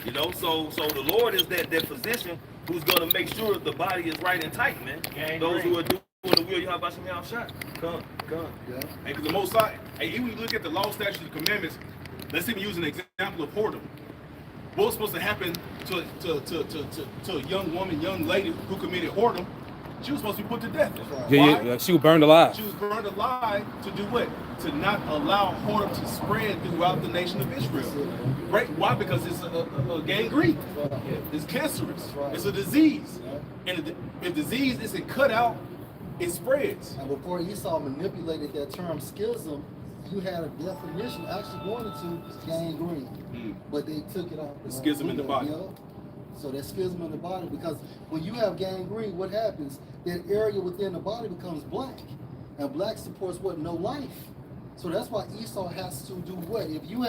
You know, so the Lord is that physician who's gonna make sure the body is right and tight, man. Those who are doing the will, you have about some shot. Come. Yeah. And because the Most High, and even when you look at the law, statutes, and commandments, let's even use an example of whoredom. What was supposed to happen to a young woman, young lady who committed whoredom? She was supposed to be put to death. Yeah, she was burned alive. She was burned alive to do what? To not allow whoredom to spread throughout the nation of Israel. Right? Why? Because it's a gangrene. It's cancerous. It's a disease. And if disease isn't cut out, it spreads. And before Esau manipulated that term schism, you had a definition actually going into gangrene, but they took it out. The schism in the body. You know? So that schism in the body, because when you have gangrene, what happens? That area within the body becomes black, and black supports what? No life. So that's why Esau has to do what? If you're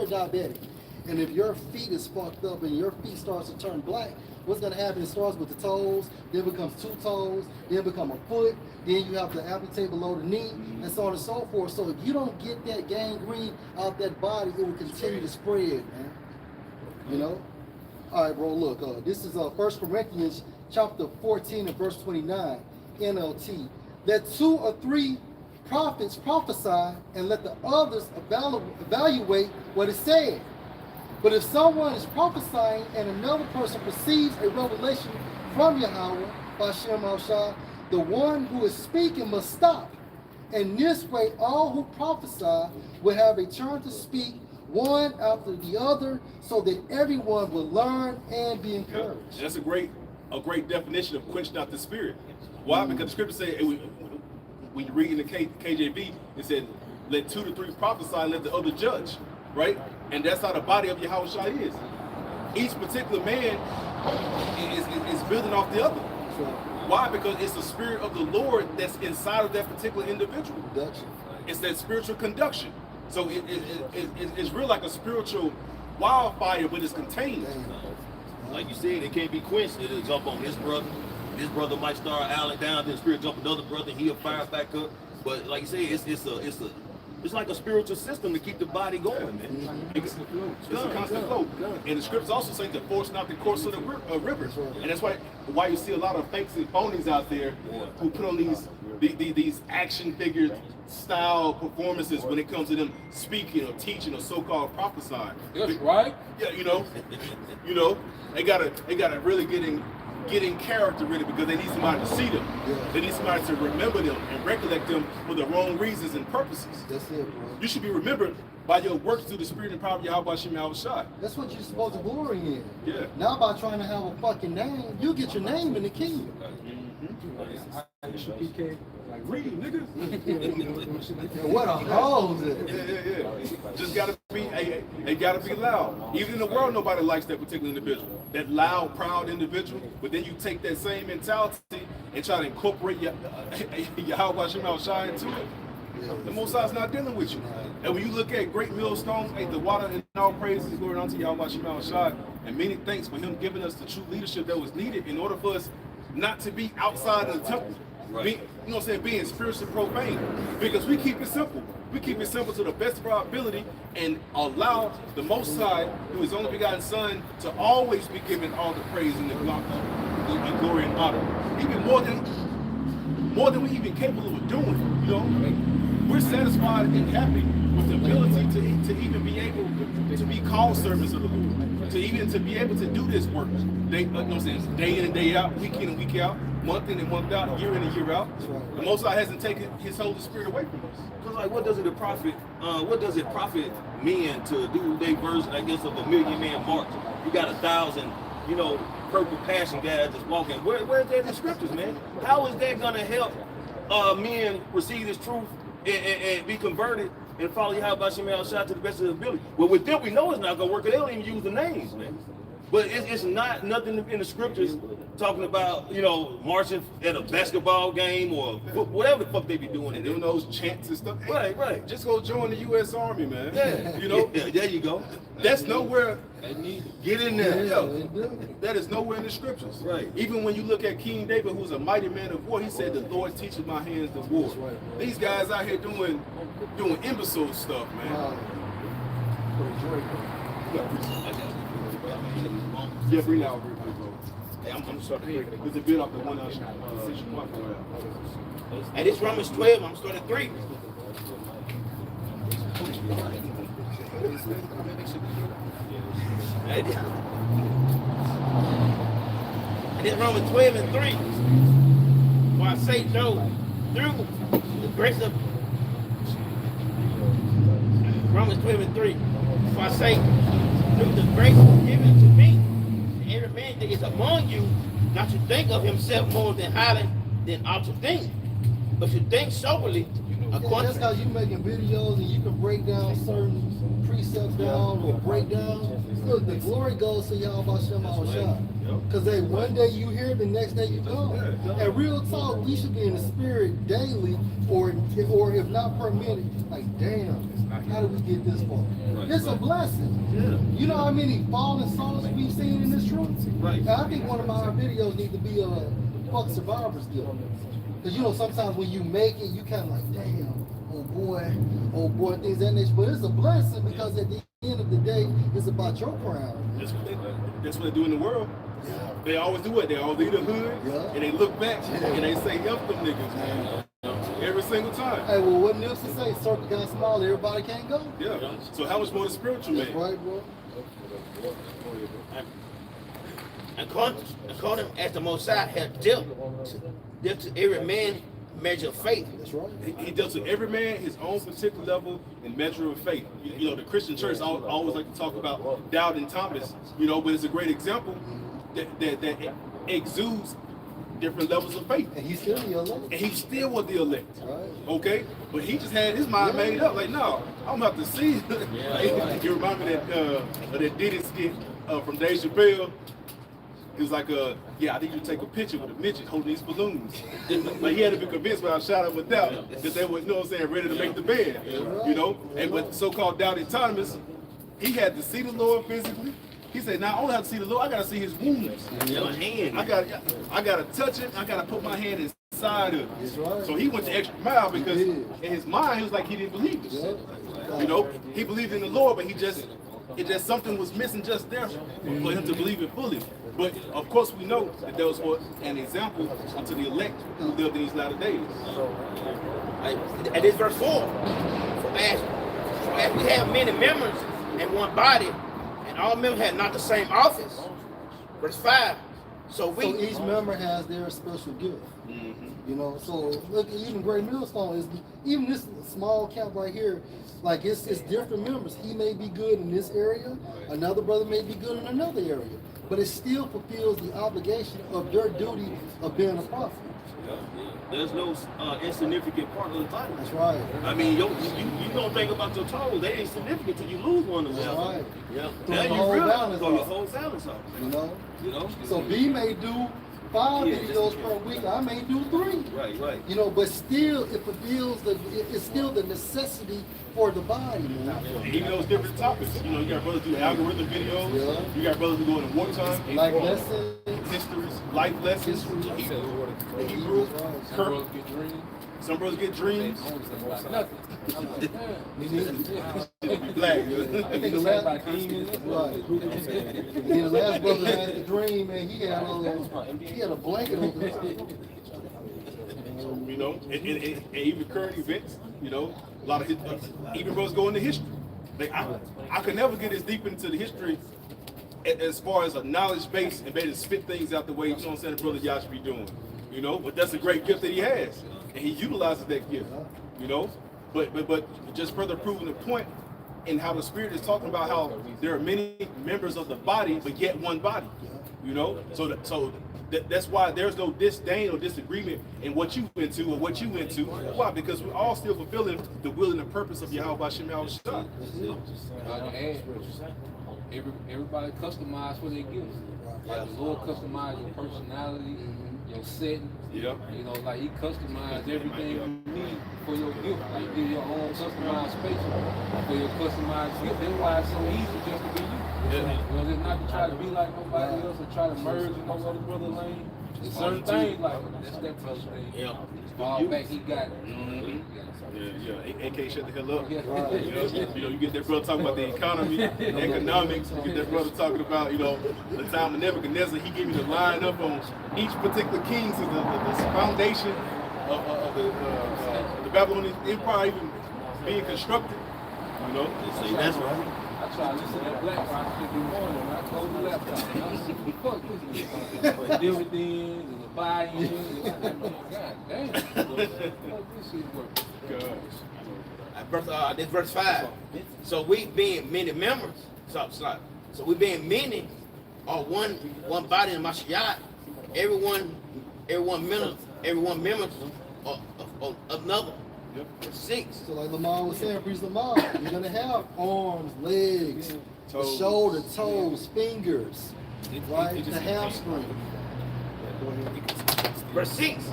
diabetic, and if your feet is fucked up and your feet starts to turn black, what's going to happen? It starts with the toes, then becomes 2 toes, then become a foot, then you have to amputate below the knee, and so on and so forth. So if you don't get that gangrene out that body, it will continue to spread, man. You know? All right, bro, look, this is 1 Corinthians chapter 14 and verse 29, NLT. Let 2 or 3 prophets prophesy, and let the others evaluate what is said. But if someone is prophesying and another person perceives a revelation from Yahweh, Bashem al-Shah, the one who is speaking must stop. And this way, all who prophesy will have a turn to speak one after the other, so that everyone will learn and be encouraged. That's a great definition of quenching out the spirit. Why? Because the scripture said, when you read in the KJV, it said, let 2 to 3 prophesy and let the other judge, right? And that's how the body of Yahushua is. Each particular man is building off the other. Why? Because it's the spirit of the Lord that's inside of that particular individual. It's that spiritual conduction. So it's real like a spiritual wildfire, but it's contained. Like you said, it can't be quenched. It'll jump on this brother. This brother might start howling down, then the spirit jump another brother, he'll fire back up. But like you say, it's like a spiritual system to keep the body going, man. It's a constant flow. And the scriptures also say to force not the course of the rivers. And that's why you see a lot of fakes and phonies out there who put on these action figure style performances when it comes to them speaking or teaching or so-called prophesying. That's right. Yeah, you know, they gotta really get in character really, because they need somebody to see them. They need somebody to remember them and recollect them for the wrong reasons and purposes. That's it, bro. You should be remembered by your works through the spirit and power of Yahweh Shem Yahushua. That's what you're supposed to glory in. Yeah. Now by trying to have a fucking name, you get your name in the kingdom. Like read, nigga. What a hole! Yeah. Just gotta be, they gotta be loud. Even in the world, nobody likes that particular individual, that loud, proud individual. But then you take that same mentality and try to incorporate Yahweh Shem Yahushua into it. The Most High's not dealing with you. And when you look at great millstones, the water and all praises going on to Yahweh Shem Yahushua, and many thanks for him giving us the true leadership that was needed in order for us not to be outside of the temple. Right. You know what I'm saying? Being spiritually profane. Because we keep it simple. We keep it simple to the best of our ability and allow the Most High, who is only begotten Son, to always be given all the praise and the glory and honor. Even more than we even capable of doing. You know? We're satisfied and happy with the ability to even be able to be called servants of the Lord. To be able to do this work. Day in and day out, week in and week out, month in and month out, year in and year out. The Most High hasn't taken his Holy Spirit away from us. Because like what does it profit men to do their version, I guess, of a million man march? You got 1,000, purple passion guys just walking. Where's that in the scriptures, man? How is that gonna help men receive this truth and be converted and follow Yahweh Shem Yahushua to the best of their ability? Well, with them we know it's not gonna work, because they don't even use the names, man. But it's not nothing in the scriptures talking about, marching at a basketball game or whatever the fuck they be doing. And doing those chants and stuff. Right. Just go join the U.S. Army, man. Yeah. Yeah, there you go. That's nowhere. Get in there. Yeah. That is nowhere in the scriptures. Right. Even when you look at King David, who's a mighty man of war, he said, "The Lord teaches my hands to war." Right. These guys out here doing imbecile stuff, man. Yeah, bring that over here, bro. Hey, I'm starting to break. It's a bit off the one decision point. And this Romans 12, I'm starting at 3. And this Romans 12 and 3. For I say, no, through the grace of Romans 12 and 3. For I say, through the grace given to me, every man that is among you, not to think of himself more than highly than ought to think, but to think soberly. That's how you making videos and you can break down certain precepts down or break down. Look, the glory goes to y'all about Shem Shah. Because one day you hear, the next day you come. And real talk, we should be in the spirit daily, or if not per minute. Like, damn, how did we get this far? It's a blessing. You know how many fallen souls we've seen in this truth? And I think one of my videos needs to be a fuck survivors deal. Because you know, sometimes when you make it, you kind of like, damn, oh boy, things that nature. But it's a blessing because at the end of the day, it's about your crown. That's what they do in the world. Yeah. They always do it. They always leave the hood and they look back and they say, "Help them niggas," man. Every single time. Hey, well, what Nipsey say? Circle got small, everybody can't go. Yeah. So how much more the spiritual man? That's right, bro. According as the Messiah has dealt to every man measure of faith. That's right. He dealt to every man his own particular level and measure of faith. You know, the Christian church always like to talk about doubting Thomas, you know, but it's a great example that exudes different levels of faith. And he's still the elect. And he still was the elect. Right. Okay? But he just had his mind made up. Like, no, I'm about to see. You remind me of that Diddy skit from Dave Chappelle. He was like, yeah, I need you to take a picture with a midget holding these balloons. Like, he had to be convinced without a shadow of a doubt that they were, you know what I'm saying, ready to make the bed. You know? And with so-called doubting Thomas, he had to see the Lord physically. He said, "Now I only have to see the Lord, I gotta see his wounds. My hand. I gotta touch it, I gotta put my hand inside of it." Right. So he went the extra mile because in his mind, he was like he didn't believe this. You know, he believed in the Lord, but it just something was missing just there for him to believe it fully. But of course, we know that there was an example unto the elect who lived in these latter days. And this verse 4. For as we have many members in one body, and all members had not the same office. Verse 5. So each member has their special gift. You know, so look, even Great Millstone is even this small camp right here. Like it's different members. He may be good in this area, another brother may be good in another area, but it still fulfills the obligation of their duty of being a prophet. There's no insignificant part of the Bible. That's right. I mean, you don't think about your toes. They ain't significant till you lose one of them. That's right. Yeah. Throw Now the you whole realize balance throw your off. whole balance off. You know. You know. So B may do 5 videos per week. I may do 3. Right. You know, but still, it fulfills it's still the necessity for the body, man. Even those different topics. You know, you got brothers do algorithm videos. Yeah. You got brothers who go into wartime. Like lessons. Histories, life lessons, Hebrew, Kirk. Some brothers get dreams. Black. I think the last brother had the dream, and he had a blanket over his You know, and even current events. You know, a lot of even brothers go into history. Like I could never get as deep into the history as far as a knowledge base and be able to spit things out the way, you know what I'm saying, the brother y'all should be doing. You know, but that's a great gift that he has. And he utilizes that gift. You know? But just further proving the point in how the Spirit is talking about how there are many members of the body, but yet one body. You know? So that's why there's no disdain or disagreement in what you into or what you into. Why? Because we're all still fulfilling the will and the purpose of Yahweh Shem Shah. Everybody customize for their gifts. Like the Lord customize your personality, your setting. Yeah. You know, like He customized everything you need for your gift. Like give your own customized space for your customized gift. That's why it's so easy just to be you. You know, just not to try to be like nobody else or try to merge in no other brother lane. Certain things like that's that brother thing. Yeah. All back he got. Yeah. AK shut the hell up. Yeah. You get that brother talking about the economy, economics. You get that brother talking about, the time of Nebuchadnezzar. He gave you the line up on each particular king, so the foundation of the Babylonian Empire even being constructed. They say that's right. I try to listen to that Black Rock every morning when I close the laptop. And I say, fuck this. The dividends and the buy-ins. God damn. Fuck this shit work. This verse 5. So we being many members, so we being many are one body in Mashiach. Everyone members of another. Yep. 6. So like Lamar was saying, Priest Lamar, you're gonna have arms, legs, Toes. shoulder, toes, fingers, right? The hamstring. Verse 6.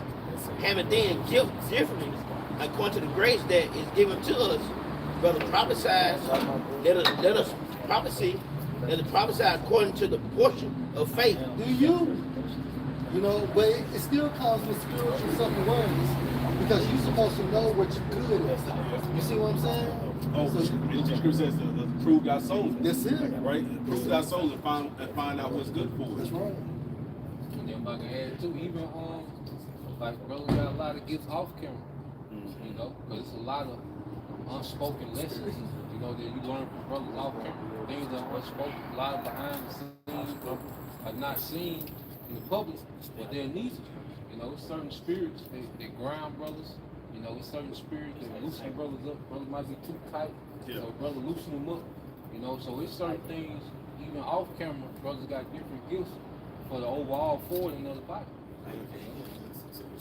Having then gift differently according to the grace that is given to us, brother prophesies, let us prophesy according to the portion of faith. Do you? But it still comes with spiritual self-awareness because you're supposed to know what you're good at. You see what I'm saying? Oh, the scripture says to prove thy soul. That's it. Right? Prove thy soul and find out what's good for That's us. right. And then I can add too, even like brother got a lot of gifts off camera. Because it's a lot of unspoken lessons, that you learn from brothers off camera. Things that are unspoken, a lot of behind the scenes are not seen in the public, but they're needed. It's certain spirits that ground brothers. It's certain spirits that loosen brothers up. Brothers might be too tight, so brother loosen them up. So it's certain things, even off camera, brothers got different gifts for the overall forwarding of the body.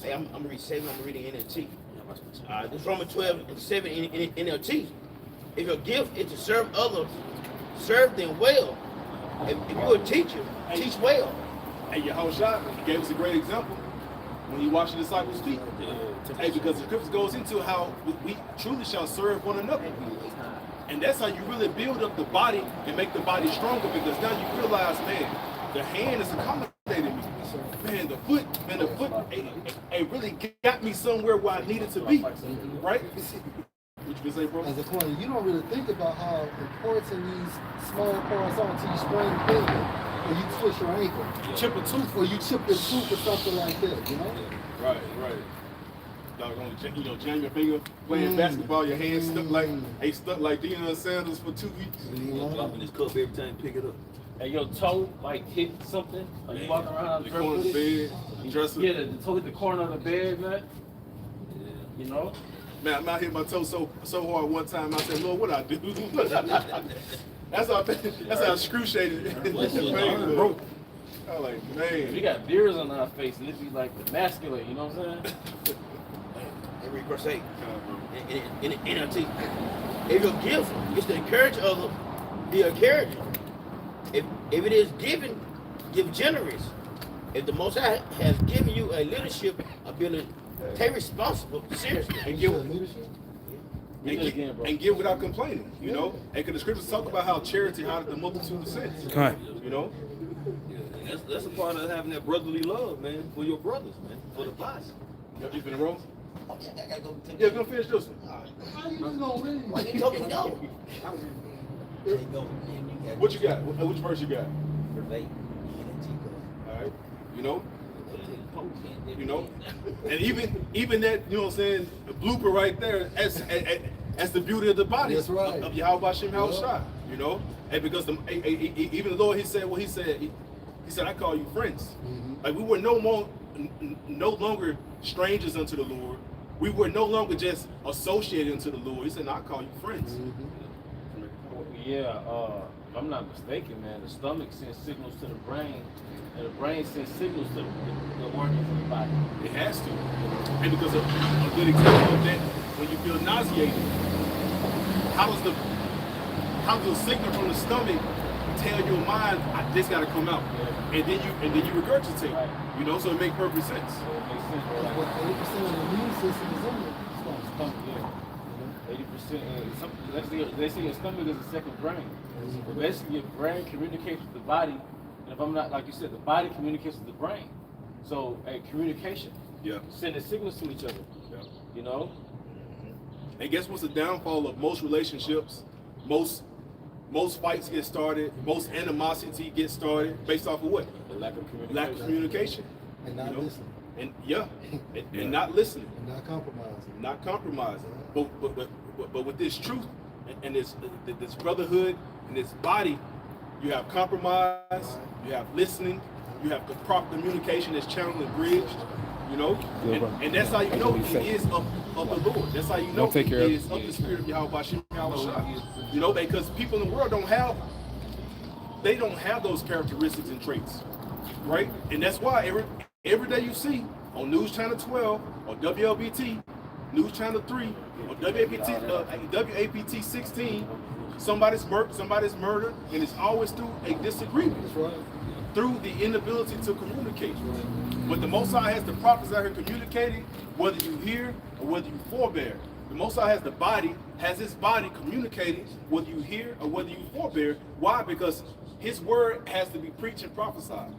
Hey, I'm reading 7, I'm reading NLT. This Romans 12 and 7 in NLT. If your gift is to serve others, serve them well. If you're a teacher, teach well. Hey, Yahushua, he gave us a great example when he washed the disciples' feet. Hey, because the scripture goes into how we truly shall serve one another. And that's how you really build up the body and make the body stronger, because now you realize, man, the hand is accommodating me. Man, the foot, it really got me somewhere where I needed to be. Right? What you can say, bro? As a corner, you don't really think about how important these small parts are until you sprain a finger or you twist your ankle. You chip a tooth. Or you chip your tooth or something like that, Right. Doggone, jam your finger playing basketball, your hands stuck like Deion Sanders for 2 weeks. Dropping this cup every time you pick it up. And your toe like hit something, or you walking around The corner of the bed, the dresser. Yeah, the toe hit the corner of the bed, man. Man, I'm out here my toe so hard one time. I said, Lord, what I do? that's how excruciating it is. Broke. I was like, man. We got beers on our face, and it be like emasculate. You know what I'm saying? And read verse 8 in NLT. If your gift is to encourage others, be a encourager. If it is given, give generous. If the Most High has given you a leadership ability, take responsible seriously. And give without complaining, And because the scriptures talk about how charity out of the multitude of sins. Okay. That's a part of having that brotherly love, man, for your brothers, man, for the body. You finna roll? I gotta go to Yeah, we're gonna finish this one. How you just gonna read? Why you talking go? What you got? Which verse you got? All right. And even that, what I'm saying, the blooper right there, that's the beauty of the body. That's right. Of Yahweh Shem Yahushua, And because even the Lord, he said, he said, I call you friends. Like we were no longer strangers unto the Lord. We were no longer just associated unto the Lord. He said, no, I call you friends. Yeah, if I'm not mistaken, man, the stomach sends signals to the brain, and the brain sends signals to the organs of the body. It has to. And because a good example of that, when you feel nauseated, how does the signal from the stomach tell your mind this got to come out, and then you regurgitate, Right. So it makes perfect sense. So it makes sense, bro. What 80% of the immune system is in the stomach. Yeah. 80%. They say your stomach is a second brain. But basically, your brain communicates with the body, and if I'm not, like you said, the body communicates with the brain. So, hey, communication, Yeah. sending signals to each other. Yeah. You know, And guess what's the downfall of most relationships? Most fights get started, most animosity gets started based off of what? the lack of communication. Lack of communication. And not You know? listening. And and not listening, And not compromising. not compromising. But with this truth and this brotherhood and this body, you have compromise, you have listening, you have the proper communication that's channeled and bridged. You know, and that's how you know he is of the Lord. That's how you know he is of the Spirit of Yahweh Bashem Yahushua. You know, because people in the world don't have those characteristics and traits, right? And that's why every day you see on News Channel 12 or WLBT, News Channel 3 or WAPT 16, somebody's murdered, and it's always through a disagreement. That's right. Through the inability to communicate. But the Most High has the prophets out here communicating, whether you hear or whether you forbear. The Most High has his body communicating, whether you hear or whether you forbear. Why? Because his word has to be preached and prophesied.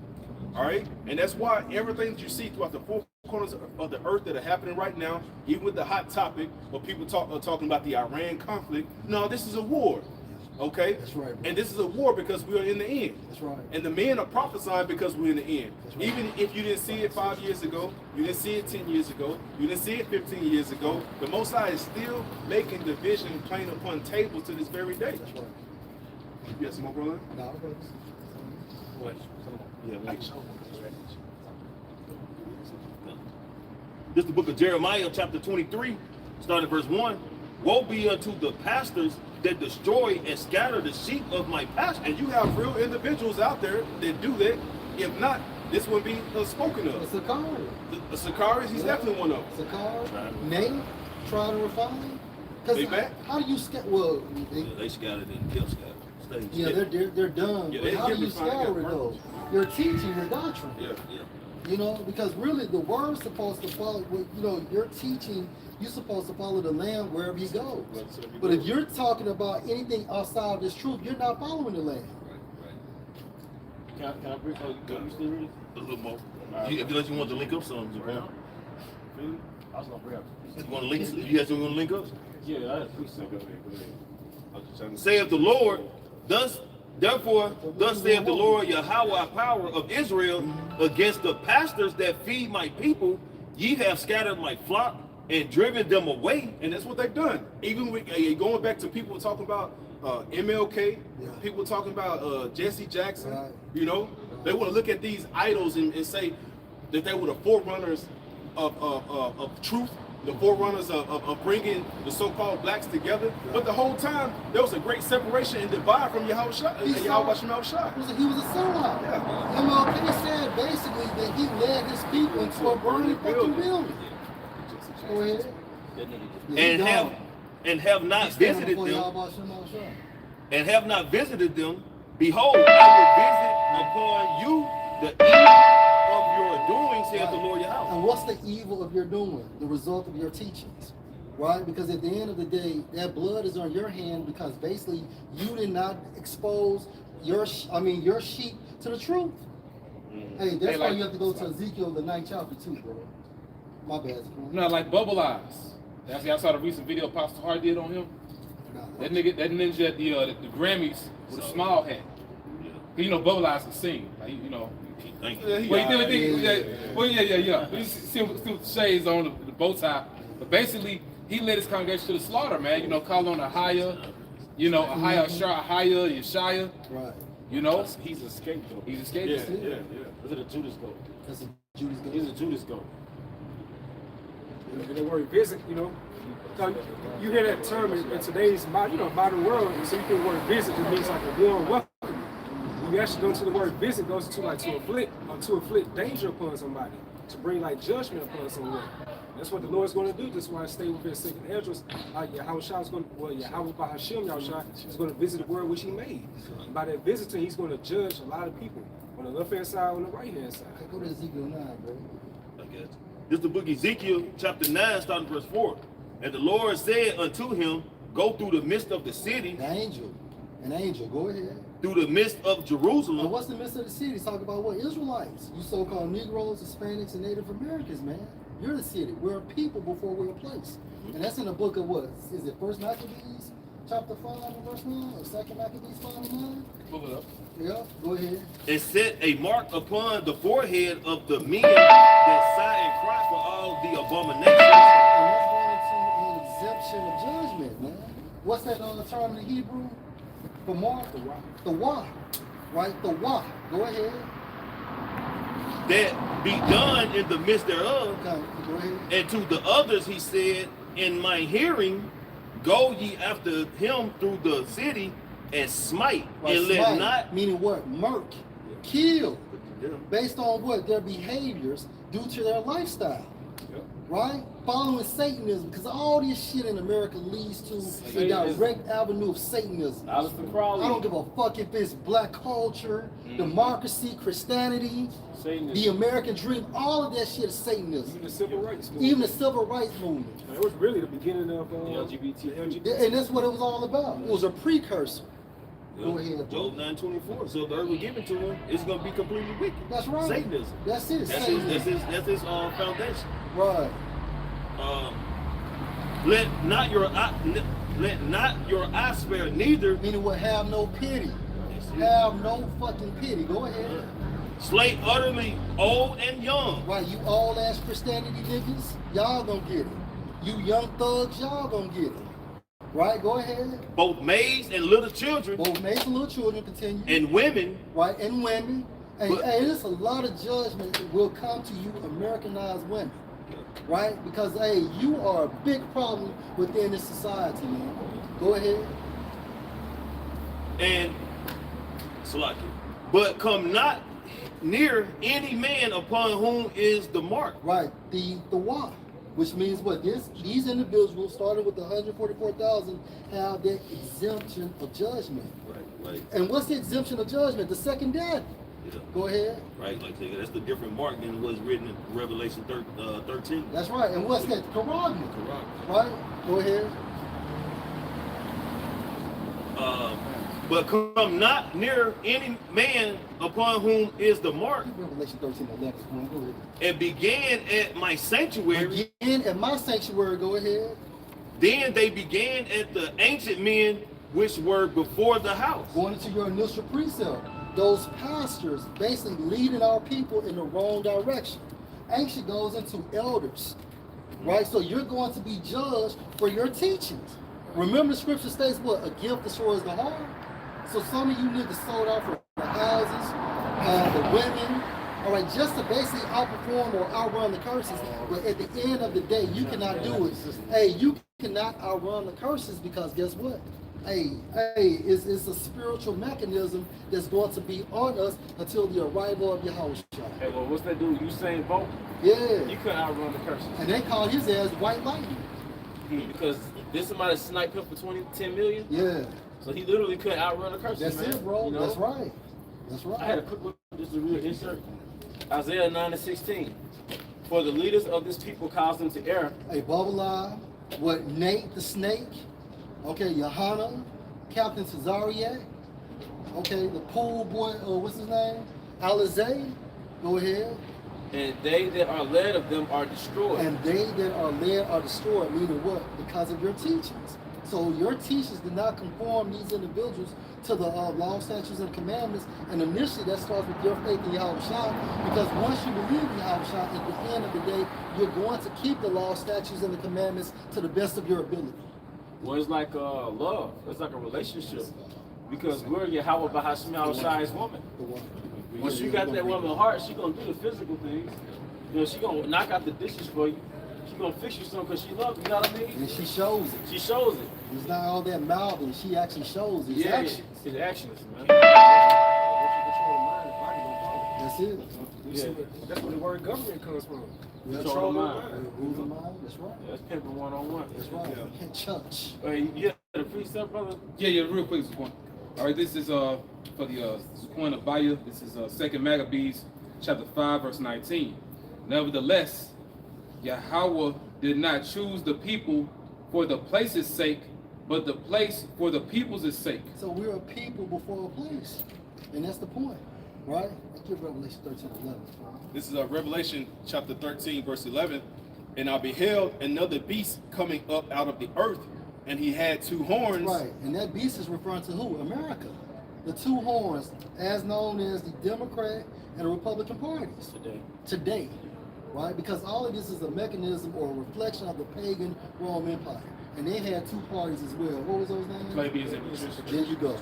All right? And that's why everything that you see throughout the four corners of the earth that are happening right now, even with the hot topic where people are talking about the Iran conflict, no, this is a war. Okay? That's right, bro. And this is a war because we are in the end. That's right. And the men are prophesying because we're in the end. That's right. Even if you didn't see it 5 years ago, you didn't see it 10 years ago, you didn't see it 15 years ago, the Most High is still making the vision plain upon tables to this very day. That's right. You got some more, brother? No, brothers. What? Yeah, like so. This is the book of Jeremiah, chapter 23, starting at verse 1. Woe be unto the pastors that destroy and scatter the sheep of my pasture. And you have real individuals out there that do that. If not, this wouldn't be spoken of. Sakari. The Sakaris, he's definitely one of them. Sakari. Nate, trying to refine. They back? How do you scatter? Well, They scattered and kept scattered. Stayed yeah, scattered. they're done. Yeah, But they how do get you refined, scatter they it got though? Your teaching, your doctrine. Yeah. You know, because really the word's supposed to follow. You know, your teaching, you're supposed to follow the Lamb wherever you go. But if you're talking about anything outside of this truth, you're not following the Lamb. Can I bring? Oh, you still reading? A little more. Unless you want to link up something, Japan. Really? I was gonna bring up. You want to link? You guys want to link up? Yeah, I had 3 seconds. Saith the Lord, therefore, thus saith the Lord Yahweh, power of Israel, against the pastors that feed my people, ye have scattered my flock and driven them away. And that's what they've done. Even with going back to people talking about MLK, people talking about Jesse Jackson, Right. you know, they want to look at these idols and say that they were the forerunners of truth, the forerunners of bringing the so-called blacks together. But the whole time, there was a great separation and divide from Yahweh Shai. He was a sellout. Yeah. MLK said basically that he led his people into a burning fucking building. Go ahead. That nigga just. Yeah, and have not He's standing visited before them, Yahweh Shema Shai. and have not visited them, behold, I will visit upon you the evil of your doing, saith the Lord Yahweh. And what's the evil of your doing? The result of your teachings, right? Because at the end of the day, that blood is on your hand because basically you did not expose your sheep to the truth. Hey, that's why you have to go to Ezekiel the 9th chapter too, bro. My bad. No, like Bubble Eyes. That's I saw the recent video Pastor Hart did on him. That ninja at the Grammys with a small hat. You know, Bubble Eyes can sing. Like, you know. Thank Well, you. he did. Well, yeah. But you see with the shades on, the bow tie. But basically, he led his congregation to the slaughter, man. You know, call on Ahia, you know, Ahia, Yeshaya. Right. You know, He's a scapegoat. he's a scapegoat. Yeah. Is it a Judas goat? That's a Judas goat. He's a Judas goat. And the word visit, you know, so you hear that term in today's modern world, and so you hear the word visit, it means like a warm welcome. When you actually go into the word visit, goes to like to inflict danger upon somebody, to bring like judgment upon someone. That's what the Lord's going to do. That's why I stay with his second address. Yahweh Shai is going to, Yahweh Bahashim Yahweh is going to visit the world which he made. And by that visiting, he's going to judge a lot of people on the left hand side, on the right hand side. Go to Ezekiel 9, bro. This is the book of Ezekiel, chapter 9, starting verse 4. And the Lord said unto him, go through the midst of the city. An angel, go ahead. through the midst of And Jerusalem. what's the midst of the city? It's talking about what? Israelites. You so-called Negroes, Hispanics, and Native Americans, man. You're the city. We're a people before we're a place. And that's in the book of what? Is it First Maccabees, chapter 5 and verse 9? Or Second Maccabees 5 and 9? Pull it up. Yeah, go ahead. And set a mark upon the forehead of the men that sigh and cry for all the abominations. And that's going into an exemption of judgment, man. What's that term in the Hebrew? For mark? The wah. Right? The wah. Go ahead. That be done in the midst thereof. Okay, go ahead. And to the others he said, in my hearing, go ye after him through the city and smite, Right, and let smite, not. meaning what? Murk. Kill. Yeah. Based on what? Their behaviors due to their lifestyle. Yep. Right? Following Satanism, because all this shit in America leads to a Satanism. direct avenue of Satanism. Alistair Crowley. I don't give a fuck if it's black culture, democracy, Christianity, Satanism. the American dream, all of that shit is Satanism. Even the civil rights movement. Even the civil rights movement. It was really the beginning of The LGBT. Yeah, and that's what it was all about. It was a precursor. Go ahead, bro. Job 9:24. So the earth was given to him, it's gonna be completely wicked. That's right. Satanism. That's it. That's his, Satanism. that's his foundation. Right. Let not your eye spare neither. Meaning what? Have no pity. Have no fucking pity. Go ahead. Slay utterly old and young. Right, you all ass Christianity niggas, y'all gonna get it. You young thugs, y'all gonna get it. Right, go ahead. Both maids and little children Both maids and little children continue. and women. Right, and women. And But- hey, there's a lot of judgment that will come to you Americanized women. Right? Because hey, you are a big problem within this society, man. Go ahead. And Salaki. But come not near any man upon whom is the mark. Right, the why. Which means what? These individuals, starting with the 144,000, have that exemption of judgment. Right, And what's the exemption of judgment? The second death. yeah. Go ahead. Right, like that's the different mark than what's written in Revelation 13. That's right. And what's that? Karagma. Correct. Right? Go ahead. But come not near any man upon whom is the mark, Revelation 13:11. Go ahead. and began at my sanctuary. Again, at my sanctuary, go ahead. Then they began at the ancient men which were before the house. Going into your initial precept. Those pastors basically leading our people in the wrong direction. Ancient goes into elders. Right? So you're going to be judged for your teachings. Remember the scripture states what? A gift destroys the heart. So some of you niggas sold out for the houses, the women, all right, just to basically outperform or outrun the curses. But at the end of the day, you cannot do it. Hey, you cannot outrun the curses because guess what? Hey, it's a spiritual mechanism that's going to be on us until the arrival of Yahushua. Hey, well, what's that dude? Usain Bolt? Yeah. You couldn't outrun the curses. And they call his ass white lightning. Because this somebody sniped him for 10 million. Yeah. So he literally couldn't outrun the curses. That's man. it, bro. You know? That's right. That's I had a right. quick look, just a real insert. Isaiah 9:16. For the leaders of this people caused them to err. Hey, Bubble what Nate the Snake, okay, Johanna, Captain Cesariak, okay, the pool boy, what's his name? Alizé, go ahead. And they that are led of them are destroyed. And they that are led are destroyed, meaning what? Because of your teachings. So your teachings did not conform these individuals to the law, statutes, and commandments. And initially that starts with your faith in Yahushua, because once you believe in Yahushua, at the end of the day, you're going to keep the law, statutes, and the commandments to the best of your ability. Well, it's like love. It's like a relationship. Because we're Yahweh Bahashim Shai's woman. The one. Once you got that woman's heart, she gonna do the physical things. You know, she gonna knock out the dishes for you. She gonna fix you something because she loves you. You know what I mean? And she shows it. She shows it. It's not all that mouthing. She actually shows it. It's Yeah, action. it's actions, man. That's it. Yeah. That's where the word government comes from. Yeah, Control the mind. Rules of mind. That's right. That's pimping one-on-one. That's right. And church. Hey, yeah, the precept, brother. Yeah, real quick, Zaquan. All right, this is for the Zaquan Abaya. This is 2 Maccabees, chapter 5, verse 19. Nevertheless, Yahweh did not choose the people for the place's sake, but the place for the people's is sake. So we're a people before a place. And that's the point, right? Let's give Revelation 13:11. This is Revelation chapter 13, verse 11. And I beheld another beast coming up out of the earth, and he had two horns. Right, and that beast is referring to who? America. The two horns, as known as the Democrat and the Republican parties. Today, right? Because all of this is a mechanism or a reflection of the pagan Roman Empire. And they had two parties as well. What was those names? Plebeians and patricians. There you go.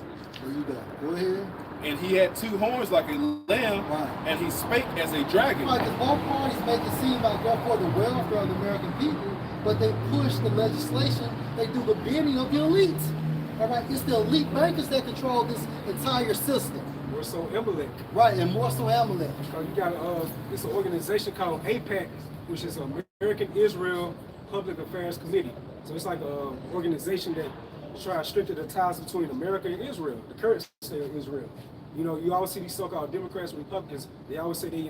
There you go. Go ahead. And he had two horns like a lamb, Right. and he spake as a dragon. Right, because both parties make it seem like they're for the welfare of the American people, but they push the legislation, they do the bidding of the elites. All right, it's the elite bankers that control this entire system. We're so Amalek. Right, and more so Amalek. You got it's an organization called APAC, which is American Israel Public Affairs Committee. So it's like an organization that tries to strengthen the ties between America and Israel, the current state of Israel. You know, you always see these so-called Democrats and Republicans. They always say they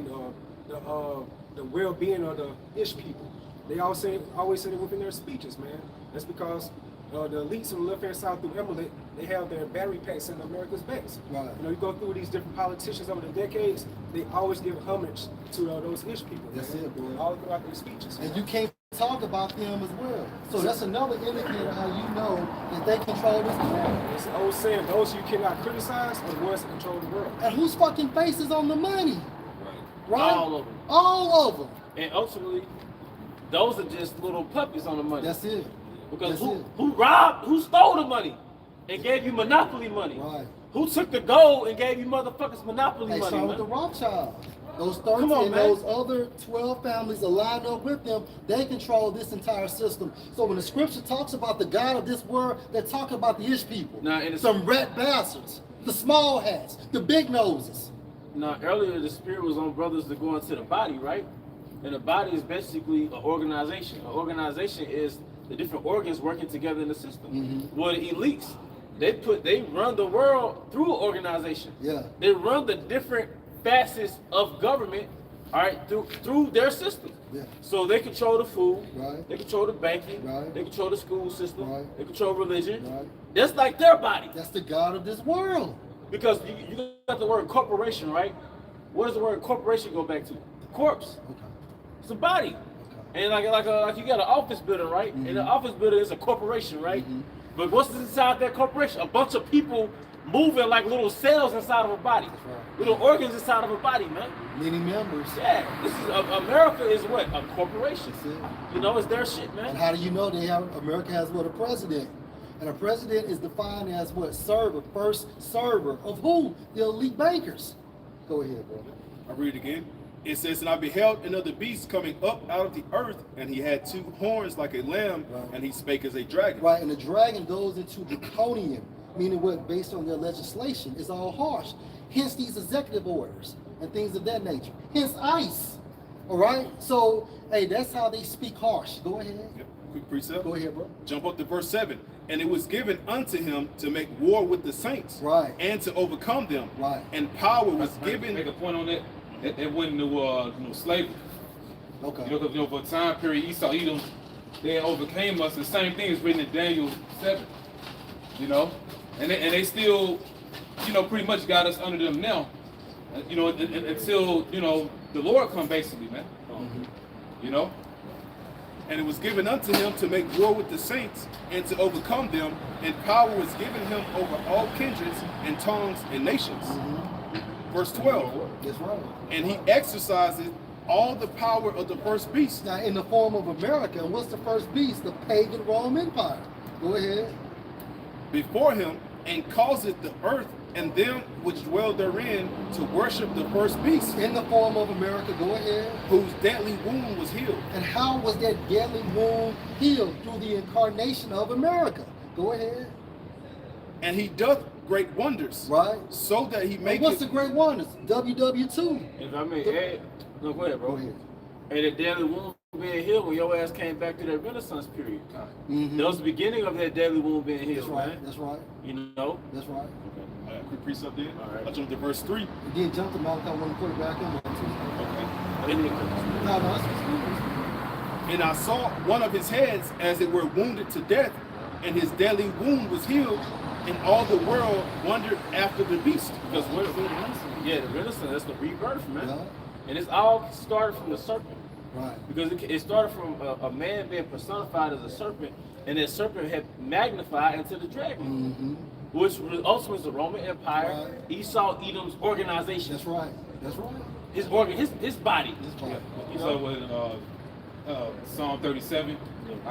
the well-being of the Ish people. They always say it within their speeches, man. That's because the elites on the left-hand side through Amalek, they have their battery packs in America's backs. Right. You know, you go through these different politicians over the decades, they always give homage to those Ish people. That's man. it, boy. All throughout their speeches. And you can't talk about them as well. So that's another indicator how you know that they control this world. It's an old saying, those you cannot criticize are the ones that control the world. And whose fucking face is on the money? Right? All of them. All of them. And ultimately, those are just little puppies on the money. That's it. Because That's it. who stole the money and gave you monopoly money? Right. Who took the gold and gave you motherfuckers monopoly They money, start with the man? Rothschilds. Those 13 Come on, and man. those other 12 families aligned up with them, they control this entire system. So when the scripture talks about the God of this world, they're talking about the Ish people. Now, in the- Some rat bastards, the small hats, the big noses. Now, earlier the spirit was on brothers to go into the body, right? And the body is basically an organization. An organization is the different organs working together in the system. Mhm. Well, the elites, they run the world through an organization. Yeah. They run the different facets of government, all right, through their system. Yeah. So they control the food, Right. they control the banking, Right. they control the school system, Right. they control religion. Right. That's like their body. That's the God of this world. Because you got the word corporation, right? What does the word corporation go back to? Corpse. Okay. It's a body. Okay. And like you got an office building, right? And the office building is a corporation, right? But what's inside that corporation? A bunch of people moving like little cells inside of a body. right. Little organs inside of a body, man. Many members. Yeah. This is America is what? A corporation. That's it. You know, it's their shit, And man. how do you know America has what? A president. And a president is defined as what? Server, first server of who? The elite bankers. Go ahead, bro. I read it again. It says, and I beheld another beast coming up out of the earth, and he had two horns like a lamb, Right. and he spake as a dragon. Right, and the dragon goes into draconian, meaning what? Based on their legislation, is all harsh. Hence these executive orders and things of that nature. Hence ICE. All right? So, hey, that's how they speak harsh. Go ahead. Yep. Quick precept. Go ahead, bro. Jump up to verse 7. And it was given unto him to make war with the saints, Right. and to overcome them. Right. And power was Make given. a point on that. That went into slavery. Okay. You know, 'cause, for a time period, Esau, Edom, they overcame us. The same thing is written in Daniel 7. You know, and they still, pretty much got us under them now. Until the Lord come, basically, man. You know. And it was given unto him to make war with the saints, and to overcome them. And power was given him over all kindreds and tongues and nations. Verse 12. That's right. And he exercises all the power of the first beast. Now, in the form of America, and what's the first beast? The pagan Roman Empire. Go ahead. Before him, and causeth the earth and them which dwell therein to worship the first beast, In the form of America. Go ahead. whose deadly wound was healed. And how was that deadly wound healed? Through the incarnation of America. Go ahead. And he doth great wonders, Right? so that he And maketh. what's the great wonders? WW2. If I may add, no, go ahead, bro. Go ahead. And the deadly wound being healed when your ass came back to that Renaissance period. Mhm. That was the beginning of that deadly wound being That's healed, right. man. That's right. You know? That's right. Quick precept there. All right. I jumped to verse 3. And then jump to Malachi when you put it back in there too. In the- No, that's what's good. And I saw one of his heads as it were wounded to death, and his deadly wound was healed, and all the world wondered after the beast. Because we're the Renaissance, that's the rebirth, man. Yeah. And it's all started from the serpent. Right. Because it started from a man being personified as a serpent, and that serpent had magnified into the dragon, Mm-hmm. which ultimately was the Roman Empire, Right. Esau, Edom's organization, That's right. That's right. his body. That's right. You So know? with Psalm 37,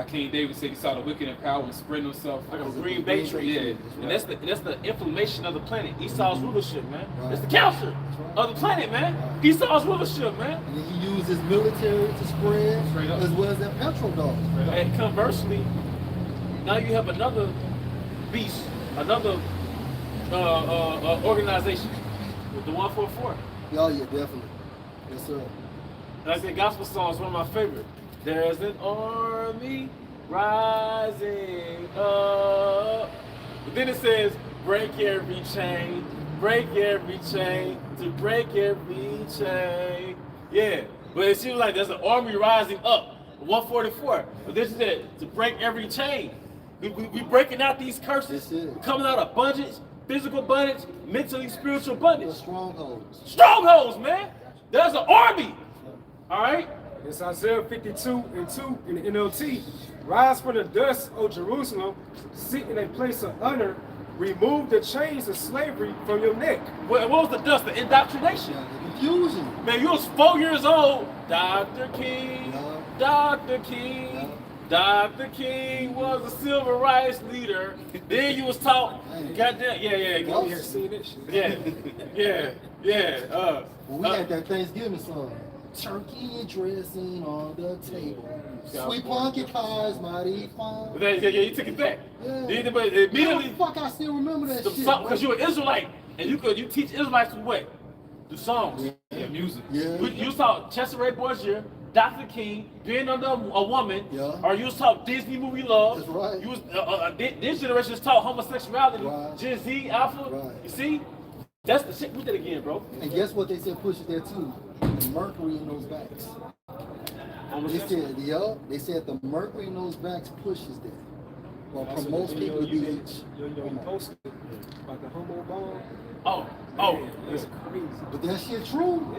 King David said he saw the wicked in power and spread himself Like a green bay tree. Yeah. And that's the inflammation of the planet. Esau's rulership, man. Right. It's the cancer of the planet, man. Right. Esau's rulership, man. And then he used his military to spread, Straight up. as well as that petrol dog. And conversely, now you have another beast, another organization with the 144. Oh yeah, definitely. Yes, sir. Like the gospel song is one of my favorite. There's an army rising up. But then it says, break every chain to break every chain. Yeah, but it seems like there's an army rising up. 144. But this is it, to break every chain. We breaking out these curses. That's it. We're coming out of bondage, physical bondage, mentally, spiritual The bondage. strongholds. Strongholds, man. There's an army. All right? It's Isaiah 52:2 in the NLT. Rise from the dust, O Jerusalem, sit in a place of honor, remove the chains of slavery from your neck. What was the dust? The indoctrination. Yeah, the confusion. Man, you was 4 years old. Dr. King, Yeah. Dr. King. Yeah. Dr. King was a civil rights leader. Then you was taught, goddamn, yeah. Come here, see this shit. Yeah. When we had that Thanksgiving song, turkey dressing on the table. Sweet pumpkin pies, mighty fine. Yeah, you took it back. Yeah. But How the immediately, fuck I still remember that shit. because you're an Israelite, and you teach Israelites through what? Through songs. Yeah, music. Yeah. You saw Cesare Borgia, Dr. King, being under a woman, Yeah. or you was taught Disney movie love. That's right. You was this generation is taught homosexuality, Right. Gen Z, Alpha. Right. You see, that's the shit we did again, bro. And guess what they said pushes there too? The mercury in those backs. They said the mercury in those backs pushes that. Well, promotes people to be You posted about the homo bomb. Oh, That's crazy. But that shit true.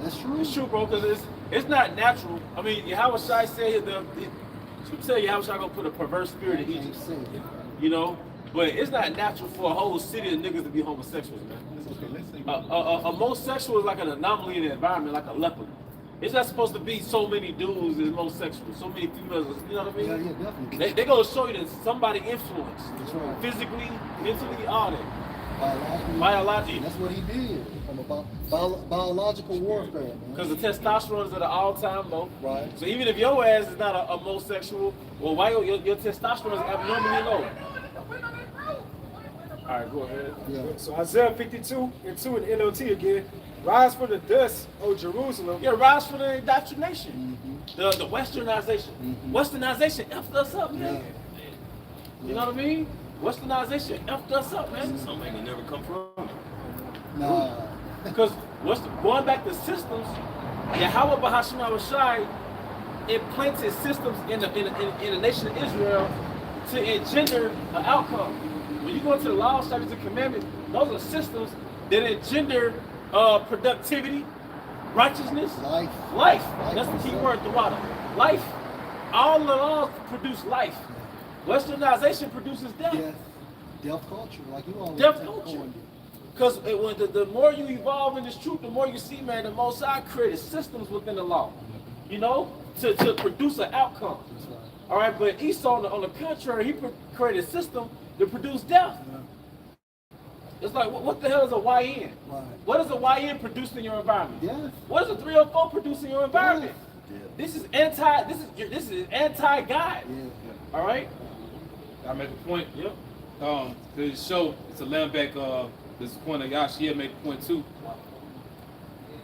That's true. it's true, bro, because it's not natural. I mean, Yahweh Shai said you say Yahweh Shai gonna put a perverse spirit in Can't Egypt, say it. you know. But it's not natural for a whole city of niggas to be homosexuals, man. A homosexual is like an anomaly in the environment, like a leopard. It's not supposed to be so many dudes as homosexuals, so many females. You know what I mean? Yeah, definitely. They gonna show you that somebody influenced, That's right. physically, mentally, all that. Biologically. Biology. That's what he did. From a biological warfare, man. Because the testosterone is at an all-time low. Right. So even if your ass is not a homosexual, well, why your testosterone is abnormally low? All right, go ahead. Yeah. So Isaiah 52:2 in the NLT again. Rise from the dust, O Jerusalem. Yeah, rise for the indoctrination, Mm-hmm. the westernization. Mhm. Westernization effed us up, man. Yeah. You know what I mean? Westernization effed us up, man. Something ain't gonna never come from it. Nah. Because going back to systems, Yahweh Bahashim Shai implanted systems in the nation of Israel to engender an outcome. When you go into the law, statutes, and commandments, those are systems that engender productivity, righteousness, life. That's the key word, Tawada. Life. All the laws produce life. Westernization produces death. Yeah. Deaf culture, like you always Deaf say, culture. going Because the more you evolve in this truth, the more you see, man, the Most High created systems within the law, you know, to produce an outcome. That's right. All right, but Esau, on the contrary, he created a system to produce death. Yeah. It's like, what the hell is a YN? Right. What does a YN produce in your environment? Yeah. What does a 304 produce in your environment? Yeah. This is anti-God. Yeah. All right? I make a point. Yep. To show, it's a land back, this point of Yashia make a point too.